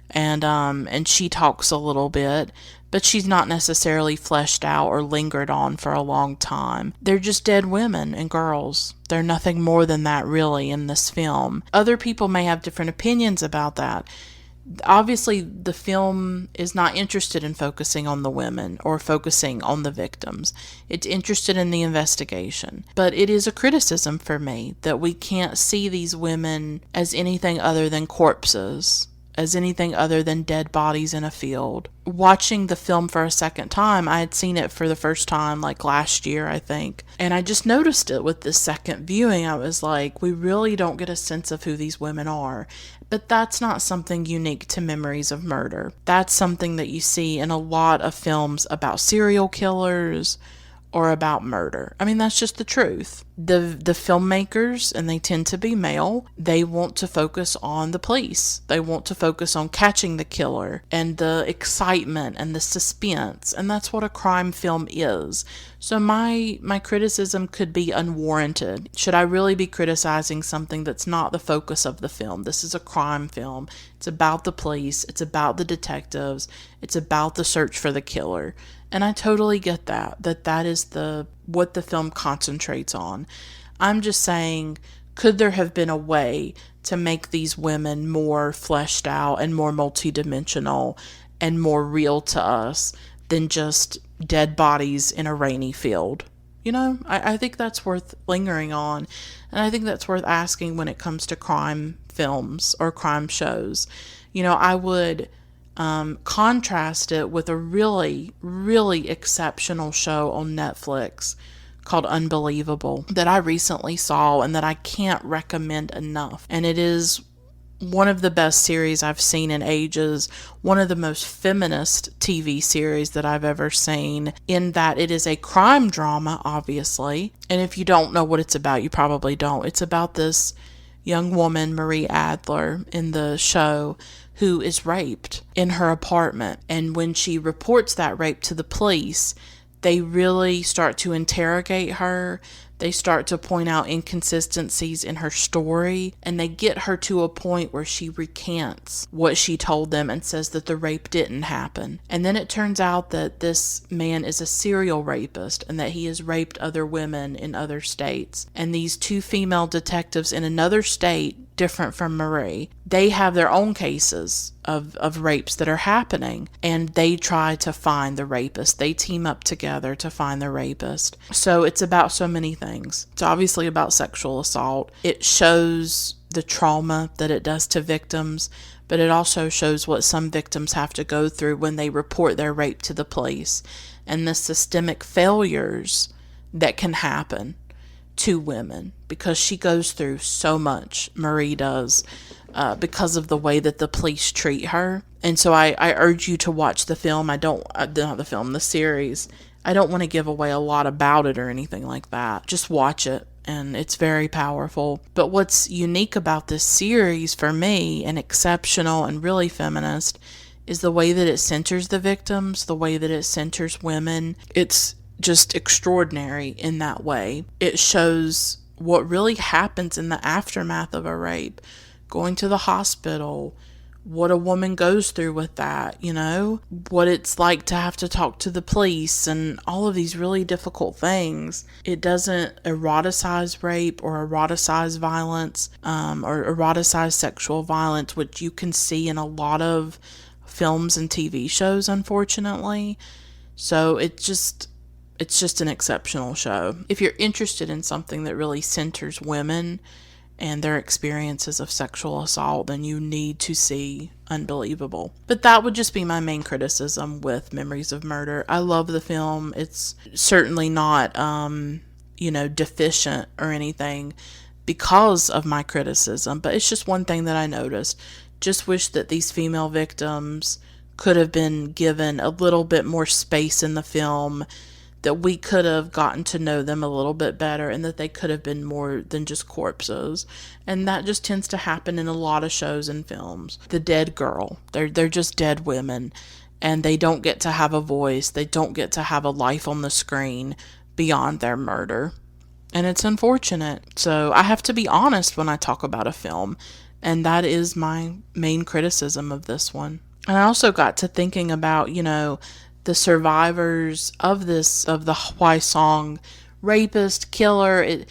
A: and she talks a little bit, but she's not necessarily fleshed out or lingered on for a long time. They're just dead women and girls. They're nothing more than that really in this film. Other people may have different opinions about that. Obviously, the film is not interested in focusing on the women or focusing on the victims. It's interested in the investigation. But it is a criticism for me that we can't see these women as anything other than corpses, as anything other than dead bodies in a field. Watching the film for a second time, I had seen it for the first time like last year, I think, and I just noticed it with this second viewing. I was like, we really don't get a sense of who these women are. But that's not something unique to Memories of Murder. That's something that you see in a lot of films about serial killers or about murder. I mean, that's just the truth. The filmmakers, and they tend to be male, they want to focus on the police. They want to focus on catching the killer and the excitement and the suspense, and that's what a crime film is. So my criticism could be unwarranted. Should I really be criticizing something that's not the focus of the film? This is a crime film. It's about the police. It's about the detectives. It's about the search for the killer. And I totally get that is what the film concentrates on. I'm just saying, could there have been a way to make these women more fleshed out and more multidimensional and more real to us than just dead bodies in a rainy field? You know, I think that's worth lingering on, and I think that's worth asking when it comes to crime films or crime shows. You know, I would contrast it with a really, really exceptional show on Netflix called Unbelievable that I recently saw and that I can't recommend enough. And it is one of the best series I've seen in ages, one of the most feminist TV series that I've ever seen, in that it is a crime drama, obviously. And if you don't know what it's about, you probably don't. It's about this young woman, Marie Adler, in the show, who is raped in her apartment. And when she reports that rape to the police, they really start to interrogate her. They start to point out inconsistencies in her story, and they get her to a point where she recants what she told them and says that the rape didn't happen. And then it turns out that this man is a serial rapist and that he has raped other women in other states. And these two female detectives in another state, different from Marie, they have their own cases of rapes that are happening, and they try to find the rapist. They team up together to find the rapist. So it's about so many things. It's obviously about sexual assault. It shows the trauma that it does to victims, but it also shows what some victims have to go through when they report their rape to the police, and the systemic failures that can happen to women, because she goes through so much, Marie does, because of the way that the police treat her. And so I urge you to watch the film. The series. I don't want to give away a lot about it or anything like that. Just watch it, and it's very powerful. But what's unique about this series for me, and exceptional and really feminist, is the way that it centers the victims, the way that it centers women. It's just extraordinary in that way. It shows what really happens in the aftermath of a rape, going to the hospital, what a woman goes through with that, what it's like to have to talk to the police, and all of these really difficult things. It doesn't eroticize rape or eroticize violence, or eroticize sexual violence, which you can see in a lot of films and TV shows, unfortunately. So it's just an exceptional show. If you're interested in something that really centers women and their experiences of sexual assault, then you need to see Unbelievable. But that would just be my main criticism with Memories of Murder. I love the film. It's certainly not, deficient or anything because of my criticism, but it's just one thing that I noticed. Just wish that these female victims could have been given a little bit more space in the film, that we could have gotten to know them a little bit better, and that they could have been more than just corpses. And that just tends to happen in a lot of shows and films. The dead girl. They're just dead women, and they don't get to have a voice. They don't get to have a life on the screen beyond their murder. And it's unfortunate. So I have to be honest when I talk about a film, and that is my main criticism of this one. And I also got to thinking about, the survivors of the Hwaseong rapist, killer. It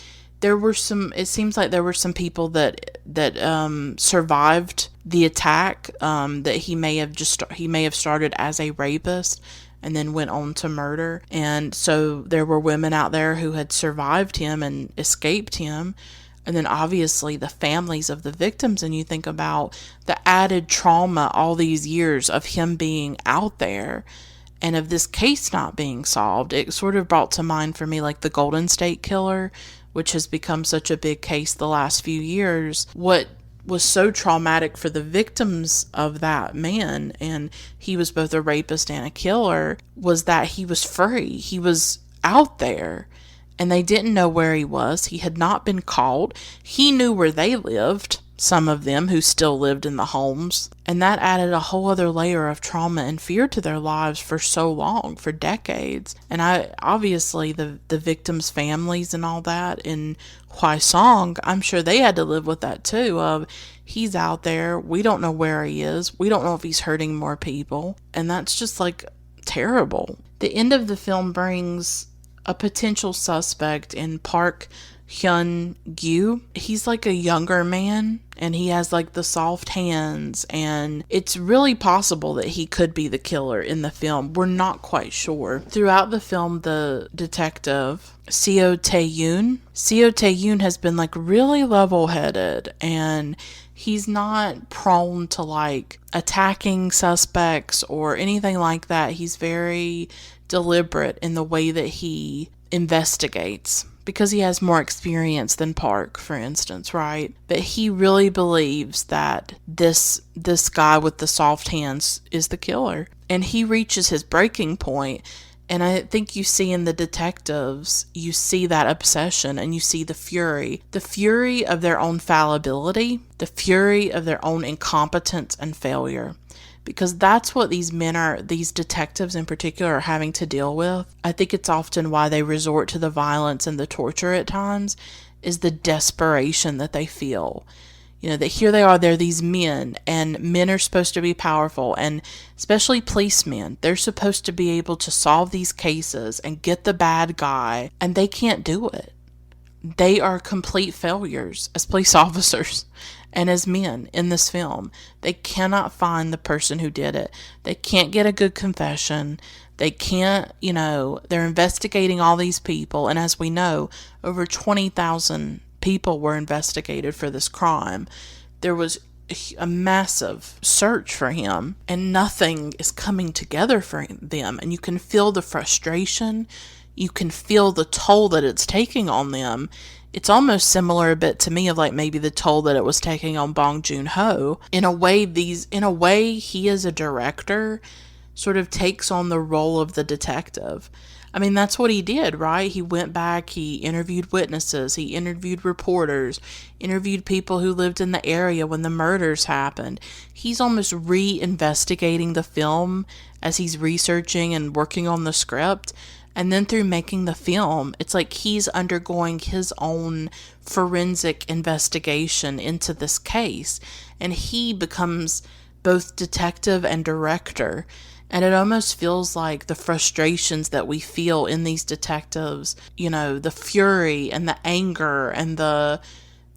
A: seems like there were some people that survived the attack, that he may have started as a rapist and then went on to murder. And so there were women out there who had survived him and escaped him. And then obviously the families of the victims, and you think about the added trauma all these years of him being out there and of this case not being solved. It sort of brought to mind for me like the Golden State Killer, which has become such a big case the last few years. What was so traumatic for the victims of that man, and he was both a rapist and a killer, was that he was free. He was out there, and they didn't know where he was. He had not been caught. He knew where they lived, some of them who still lived in the homes, and that added a whole other layer of trauma and fear to their lives for so long, for decades. And obviously the victims' families and all that in Hwaseong, I'm sure they had to live with that too, of he's out there, we don't know where he is, we don't know if he's hurting more people, and that's just like terrible. The end of the film brings a potential suspect in Park Hyun-gyu. He's like a younger man, and he has like the soft hands, and it's really possible that he could be the killer in the film. We're not quite sure. Throughout the film, the detective, Seo Tae-yoon has been like really level-headed, and he's not prone to like attacking suspects or anything like that. He's very deliberate in the way that he investigates, because he has more experience than Park, for instance, right? But he really believes that this guy with the soft hands is the killer. And he reaches his breaking point And I think you see in the detectives, you see that obsession and you see the fury of their own fallibility, the fury of their own incompetence and failure. Because that's what these detectives in particular are having to deal with. I think it's often why they resort to the violence and the torture at times, is the desperation that they feel. That here they are, they're these men, and men are supposed to be powerful, and especially policemen. They're supposed to be able to solve these cases and get the bad guy, and they can't do it. They are complete failures as police officers and as men in this film. They cannot find the person who did it. They can't get a good confession. They can't, they're investigating all these people, and as we know, over 20,000 people were investigated for this crime. There was a massive search for him, and nothing is coming together for them. And you can feel the frustration. You can feel the toll that it's taking on them. It's almost similar a bit to me of like maybe the toll that it was taking on Bong Joon-ho. In a way, he as a director sort of takes on the role of the detective. I mean, that's what he did, right? He went back, he interviewed witnesses, he interviewed reporters, interviewed people who lived in the area when the murders happened. He's almost re-investigating the film as he's researching and working on the script. And then through making the film, it's like he's undergoing his own forensic investigation into this case. And he becomes both detective and director. And it almost feels like the frustrations that we feel in these detectives, the fury and the anger and the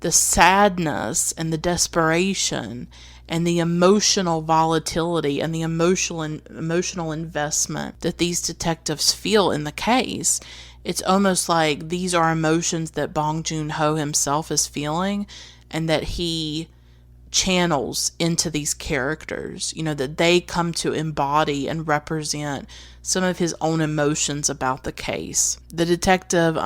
A: sadness and the desperation and the emotional volatility and the emotional investment that these detectives feel in the case. It's almost like these are emotions that Bong Joon-ho himself is feeling, and that he channels into these characters, that they come to embody and represent some of his own emotions about the case. The detective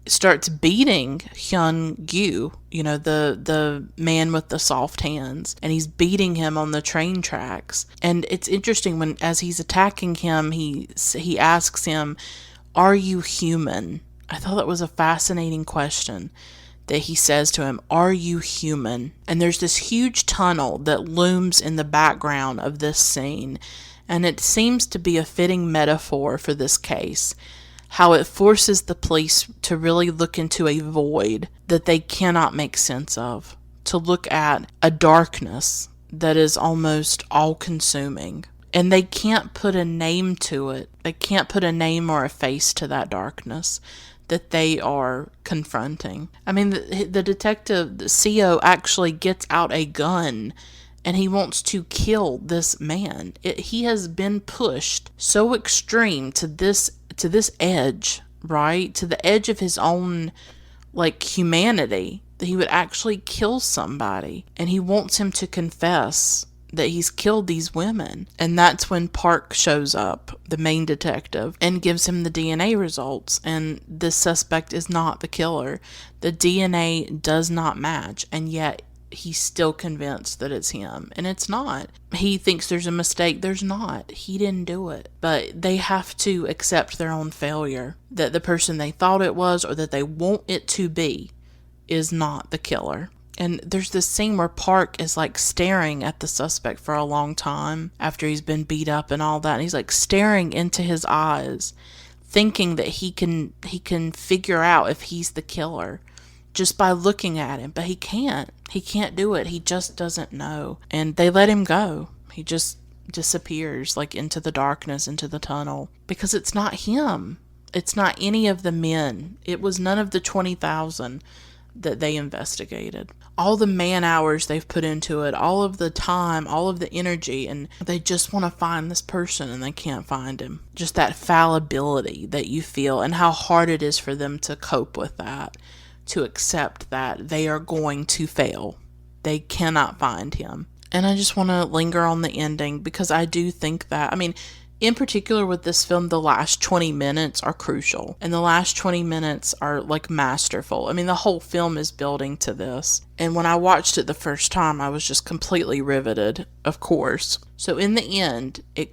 A: starts beating Hyun-gyu, the man with the soft hands, and he's beating him on the train tracks. And it's interesting, as he's attacking him, he asks him, "Are you human?" I thought that was a fascinating question. That he says to him, "Are you human?" And there's this huge tunnel that looms in the background of this scene, and it seems to be a fitting metaphor for this case. How it forces the police to really look into a void that they cannot make sense of, to look at a darkness that is almost all-consuming. And they can't put a name to it. They can't put a name or a face to that darkness that they are confronting. I mean, the detective, the CO, actually gets out a gun and he wants to kill this man. He has been pushed so extreme to this edge, right? To the edge of his own, humanity, that he would actually kill somebody. And he wants him to confess that he's killed these women. And that's when Park shows up, the main detective, and gives him the DNA results. And the suspect is not the killer. The DNA does not match, and yet he's still convinced that it's him. And it's not. He thinks there's a mistake. There's not. He didn't do it. But they have to accept their own failure, that the person they thought it was, or that they want it to be, is not the killer. And there's this scene where Park is staring at the suspect for a long time after he's been beat up and all that. And he's staring into his eyes, thinking that he can figure out if he's the killer just by looking at him. But he can't. He can't do it. He just doesn't know. And they let him go. He just disappears into the darkness, into the tunnel. Because it's not him. It's not any of the men. It was none of the 20,000 that they investigated. All the man hours they've put into it, all of the time, all of the energy, and they just want to find this person and they can't find him. Just that fallibility that you feel, and how hard it is for them to cope with that, to accept that they are going to fail. They cannot find him. And I just want to linger on the ending, because I do think that, in particular with this film, the last 20 minutes are crucial. And the last 20 minutes are masterful. The whole film is building to this. And when I watched it the first time, I was just completely riveted, of course. So in the end, it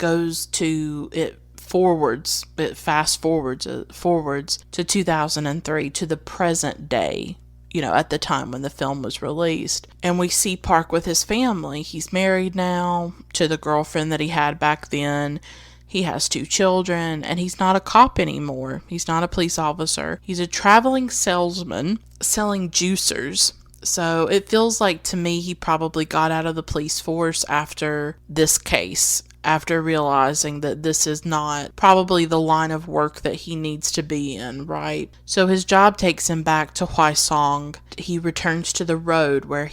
A: it fast forwards to 2003, to the present day, at the time when the film was released. And we see Park with his family. He's married now to the girlfriend that he had back then. He has 2 children, and he's not a cop anymore. He's not a police officer. He's a traveling salesman selling juicers. So it feels like to me he probably got out of the police force after this case, after realizing that this is not probably the line of work that he needs to be in, right? So his job takes him back to Hwaseong. He returns to the road where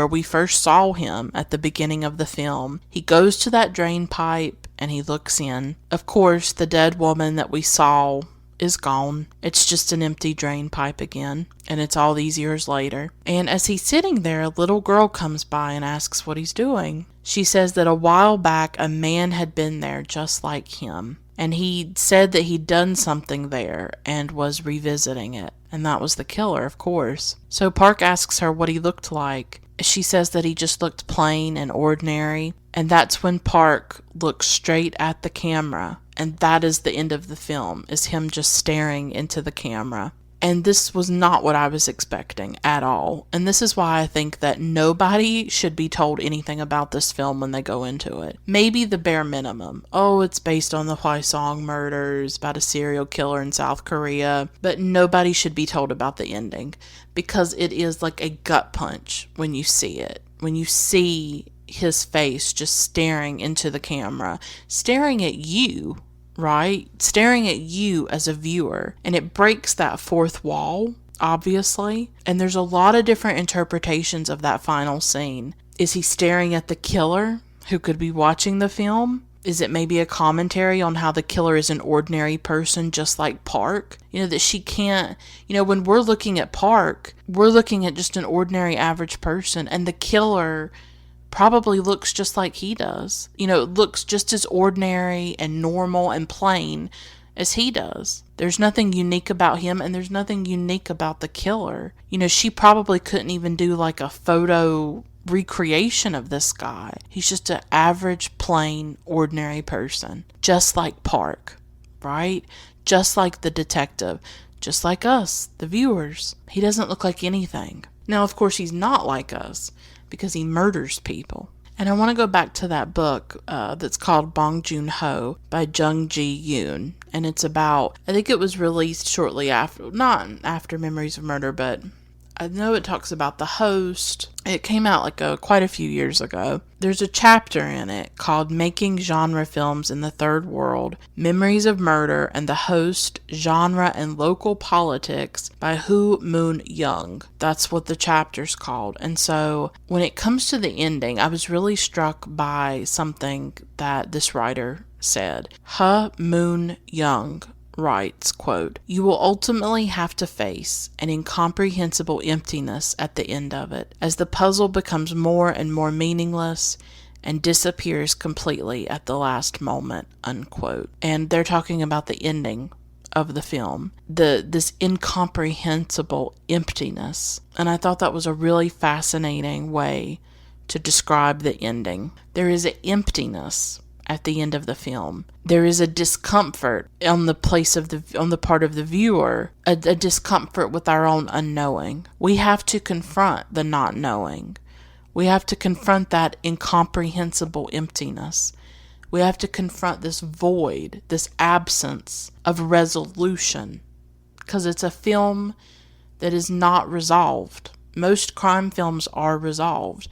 A: we first saw him at the beginning of the film. He goes to that drain pipe and he looks in. Of course, the dead woman that we saw is gone. It's just an empty drain pipe again, and it's all these years later. And as he's sitting there, a little girl comes by and asks what he's doing. She says that a while back a man had been there just like him, and he said that he'd done something there and was revisiting it, and that was the killer, of course. So Park asks her what he looked like. She says that he just looked plain and ordinary, and that's when Park looks straight at the camera. And that is the end of the film, is him just staring into the camera. And this was not what I was expecting at all. And this is why I think that nobody should be told anything about this film when they go into it. Maybe the bare minimum. Oh, it's based on the Hwaseong murders, about a serial killer in South Korea. But nobody should be told about the ending, because it is like a gut punch when you see it. When you see his face just staring into the camera, staring at you, right? Staring at you as a viewer. And it breaks that fourth wall, obviously. And there's a lot of different interpretations of that final scene. Is he staring at the killer who could be watching the film? Is it maybe a commentary on how the killer is an ordinary person just like Park? That she can't, when we're looking at Park, we're looking at just an ordinary average person, and the killer probably looks just like he does. Looks just as ordinary and normal and plain as he does. There's nothing unique about him, and there's nothing unique about the killer. She probably couldn't even do like a photo recreation of this guy. He's just an average, plain, ordinary person. Just like Park, right? Just like the detective. Just like us, the viewers. He doesn't look like anything. Now, of course, he's not like us, because he murders people. And I want to go back to that book that's called Bong Joon-ho by Jung Ji-yoon. And it's about, I think it was released shortly after, not after Memories of Murder, but I know it talks about the host. It came out like quite a few years ago. There's a chapter in it called Making Genre Films in the Third World, Memories of Murder and the Host, Genre and Local Politics by Hoo Moon Young. That's what the chapter's called. And so when it comes to the ending, I was really struck by something that this writer said. Hoo Moon Young writes, quote, "You will ultimately have to face an incomprehensible emptiness at the end of it, as the puzzle becomes more and more meaningless and disappears completely at the last moment," unquote. And they're talking about the ending of the film, this incomprehensible emptiness. And I thought that was a really fascinating way to describe the ending. There is an emptiness at the end of the film. There is a discomfort on the part of the viewer, a discomfort with our own unknowing. We have to confront the not knowing. We have to confront that incomprehensible emptiness. We have to confront this void, this absence of resolution, because it's a film that is not resolved. Most crime films are resolved.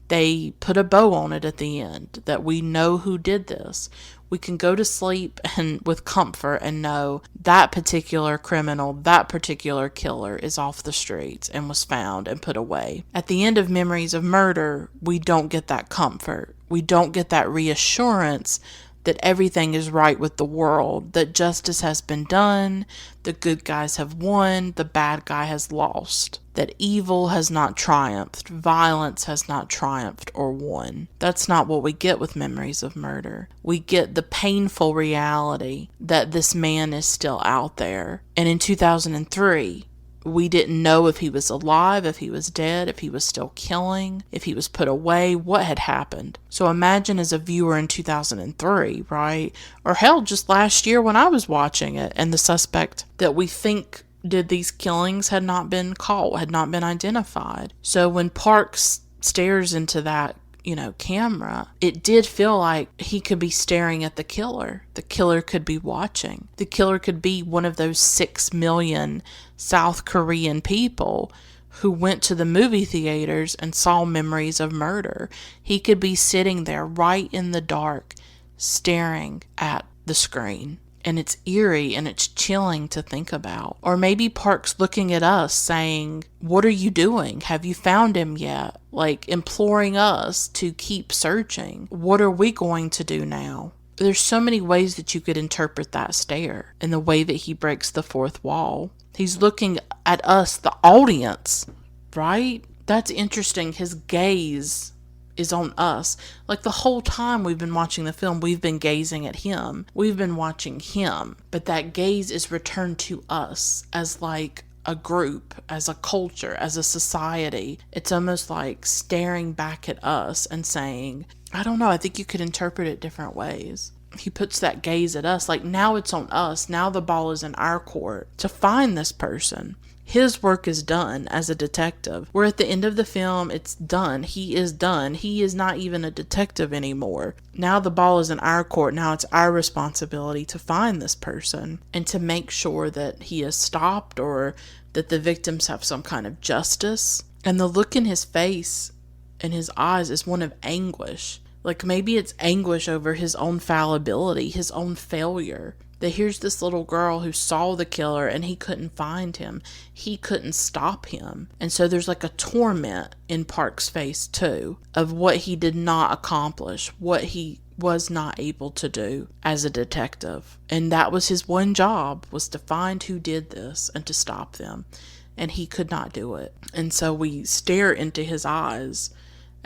A: They put a bow on it at the end, that we know who did this. We can go to sleep and with comfort and know that particular criminal, that particular killer is off the streets and was found and put away. At the end of Memories of Murder, we don't get that comfort. We don't get that reassurance that everything is right with the world, that justice has been done, the good guys have won, the bad guy has lost, that evil has not triumphed, violence has not triumphed or won. That's not what we get with Memories of Murder. We get the painful reality that this man is still out there. And in 2003, We didn't know if he was alive, if he was dead, if he was still killing, if he was put away, what had happened. So imagine as a viewer in 2003, right? Or hell, just last year when I was watching it, and the suspect that we think did these killings had not been caught, had not been identified. So when Parks stares into that camera, it did feel like he could be staring at the killer. The killer could be watching. The killer could be one of those 6 million South Korean people who went to the movie theaters and saw Memories of Murder. He could be sitting there right in the dark, staring at the screen. And it's eerie and it's chilling to think about. Or maybe Park's looking at us saying, "What are you doing? Have you found him yet?" Like imploring us to keep searching. What are we going to do now? There's so many ways that you could interpret that stare and the way that he breaks the fourth wall. He's looking at us, the audience, right? That's interesting. His gaze is on us. Like the whole time we've been watching the film, we've been gazing at him. We've been watching him. But that gaze is returned to us as like a group, as a culture, as a society. It's almost like staring back at us and saying, I don't know, I think you could interpret it different ways. He puts that gaze at us, like now it's on us. Now the ball is in our court to find this person. His work is done as a detective. We're at the end of the film. It's done. He is done. He is not even a detective anymore. Now the ball is in our court. Now it's our responsibility to find this person and to make sure that he is stopped or that the victims have some kind of justice. And the look in his face and his eyes is one of anguish. Like maybe it's anguish over his own fallibility, his own failure. That here's this little girl who saw the killer and he couldn't find him. He couldn't stop him. And so there's like a torment in Park's face too of what he did not accomplish, what he was not able to do as a detective. And that was his one job, was to find who did this and to stop them. And he could not do it. And so we stare into his eyes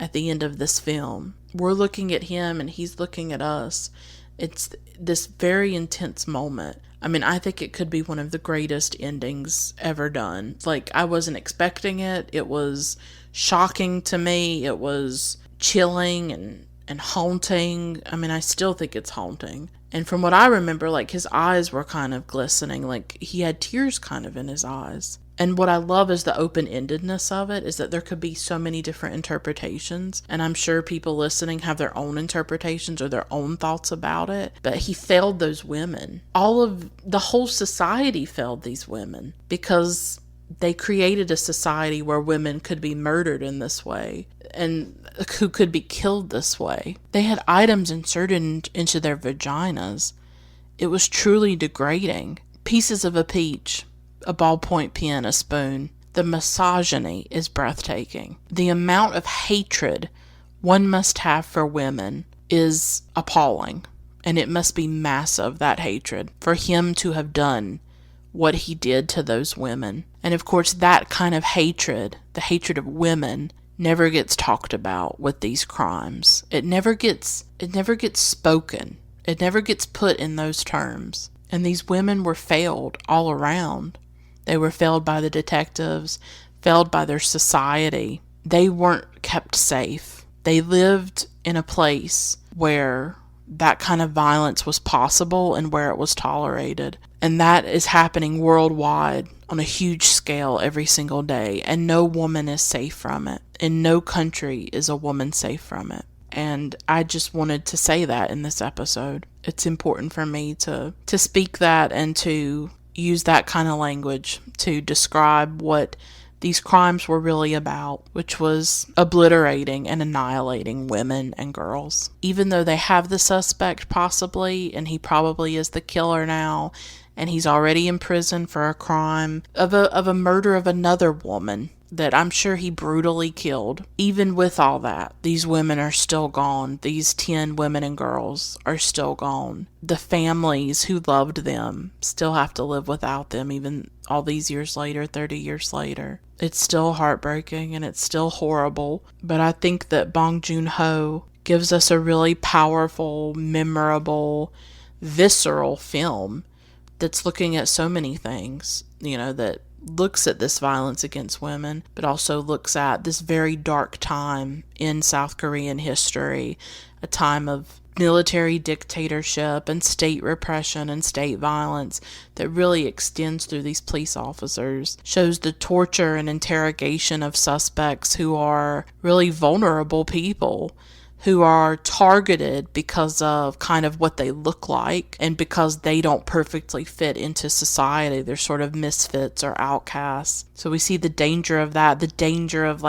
A: at the end of this film. We're looking at him and he's looking at us. It's this very intense moment. I mean, I think it could be one of the greatest endings ever done. Like, I wasn't expecting it. It was shocking to me. It was chilling and haunting. I mean, I still think it's haunting. And from what I remember, like, his eyes were kind of glistening. Like, he had tears kind of in his eyes. And what I love is the open-endedness of it, is that there could be so many different interpretations. And I'm sure people listening have their own interpretations or their own thoughts about it. But he failed those women. The whole society failed these women because they created a society where women could be murdered in this way and who could be killed this way. They had items inserted into their vaginas. It was truly degrading. Pieces of a peach, a ballpoint pen, a spoon. The misogyny is breathtaking. The amount of hatred one must have for women is appalling. And it must be massive, that hatred, for him to have done what he did to those women. And of course, that kind of hatred, the hatred of women, never gets talked about with these crimes. It never gets spoken. It never gets put in those terms. And these women were failed all around. They were failed by the detectives, failed by their society. They weren't kept safe. They lived in a place where that kind of violence was possible and where it was tolerated. And that is happening worldwide on a huge scale every single day. And no woman is safe from it. In no country is a woman safe from it. And I just wanted to say that in this episode. It's important for me to speak that and to use that kind of language to describe what these crimes were really about, which was obliterating and annihilating women and girls. Even though they have the suspect possibly, and he probably is the killer now, and he's already in prison for a crime of a murder of another woman that I'm sure he brutally killed. Even with all that, these women are still gone. These 10 women and girls are still gone. The families who loved them still have to live without them, even all these years later, 30 years later. It's still heartbreaking and it's still horrible. But I think that Bong Joon-ho gives us a really powerful, memorable, visceral film that's looking at so many things, that looks at this violence against women, but also looks at this very dark time in South Korean history, a time of military dictatorship and state repression and state violence that really extends through these police officers, shows the torture and interrogation of suspects who are really vulnerable people, who are targeted because of kind of what they look like and because they don't perfectly fit into society. They're sort of misfits or outcasts. So we see the danger of that, the danger of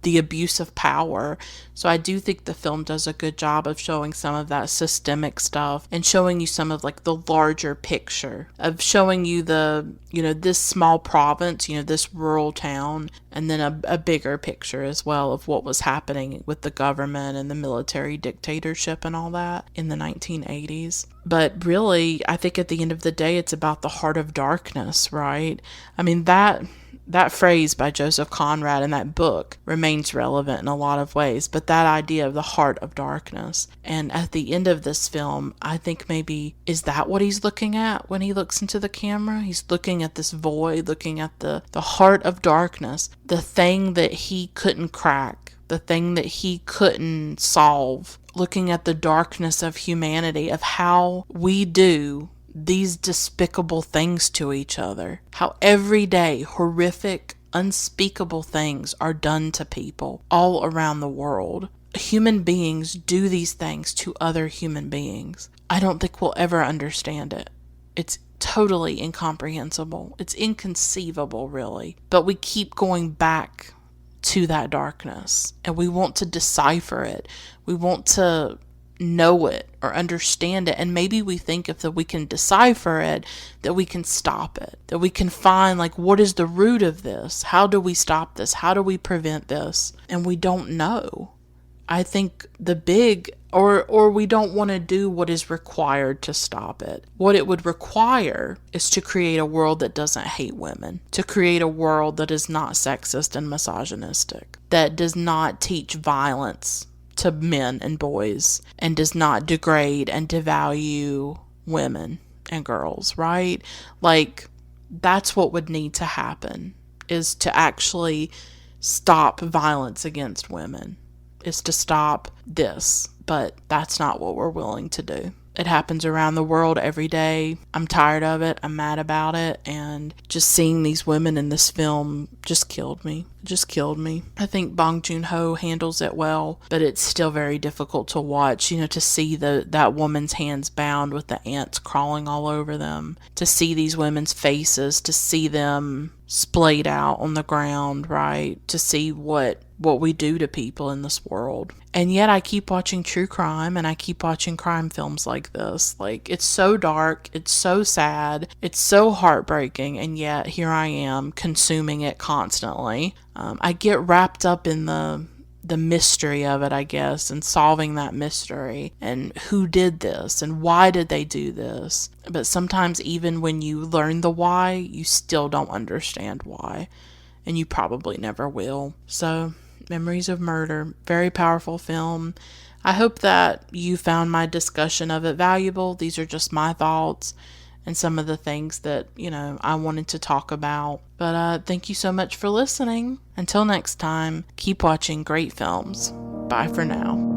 A: the abuse of power. So I do think the film does a good job of showing some of that systemic stuff and showing you some of the larger picture of showing you this small province, this rural town, and then a bigger picture as well of what was happening with the government and the military dictatorship and all that in the 1980s. But really, I think at the end of the day, it's about the heart of darkness, right? I mean, that phrase by Joseph Conrad in that book remains relevant in a lot of ways, but that idea of the heart of darkness. And at the end of this film, I think maybe, is that what he's looking at when he looks into the camera? He's looking at this void, looking at the heart of darkness, the thing that he couldn't crack, the thing that he couldn't solve, looking at the darkness of humanity, of how we do these despicable things to each other. How every day horrific, unspeakable things are done to people all around the world. Human beings do these things to other human beings. I don't think we'll ever understand it. It's totally incomprehensible. It's inconceivable, really. But we keep going back to that darkness, and we want to decipher it. We want to know it or understand it, and maybe we think if that we can decipher it, that we can stop it, that we can find what is the root of this, how do we stop this, how do we prevent this, and we don't know. I think or we don't want to do what is required to stop it. What it would require is to create a world that doesn't hate women, to create a world that is not sexist and misogynistic, that does not teach violence to men and boys, and does not degrade and devalue women and girls, right? That's what would need to happen, is to actually stop violence against women, is to stop this. But that's not what we're willing to do. It happens around the world every day. I'm tired of it. I'm mad about it. And just seeing these women in this film just killed me. I think Bong Joon-ho handles it well, but it's still very difficult to watch, to see that woman's hands bound with the ants crawling all over them, to see these women's faces, to see them splayed out on the ground, right? To see what we do to people in this world. And yet I keep watching true crime, and I keep watching crime films like this. It's so dark, it's so sad, it's so heartbreaking, and yet here I am consuming it constantly. I get wrapped up in the mystery of it, I guess, and solving that mystery, and who did this, and why did they do this. But sometimes even when you learn the why, you still don't understand why, and you probably never will. So, Memories of Murder, very powerful film. I hope that you found my discussion of it valuable. These are just my thoughts and some of the things that, I wanted to talk about. But thank you so much for listening. Until next time, keep watching great films. Bye for now.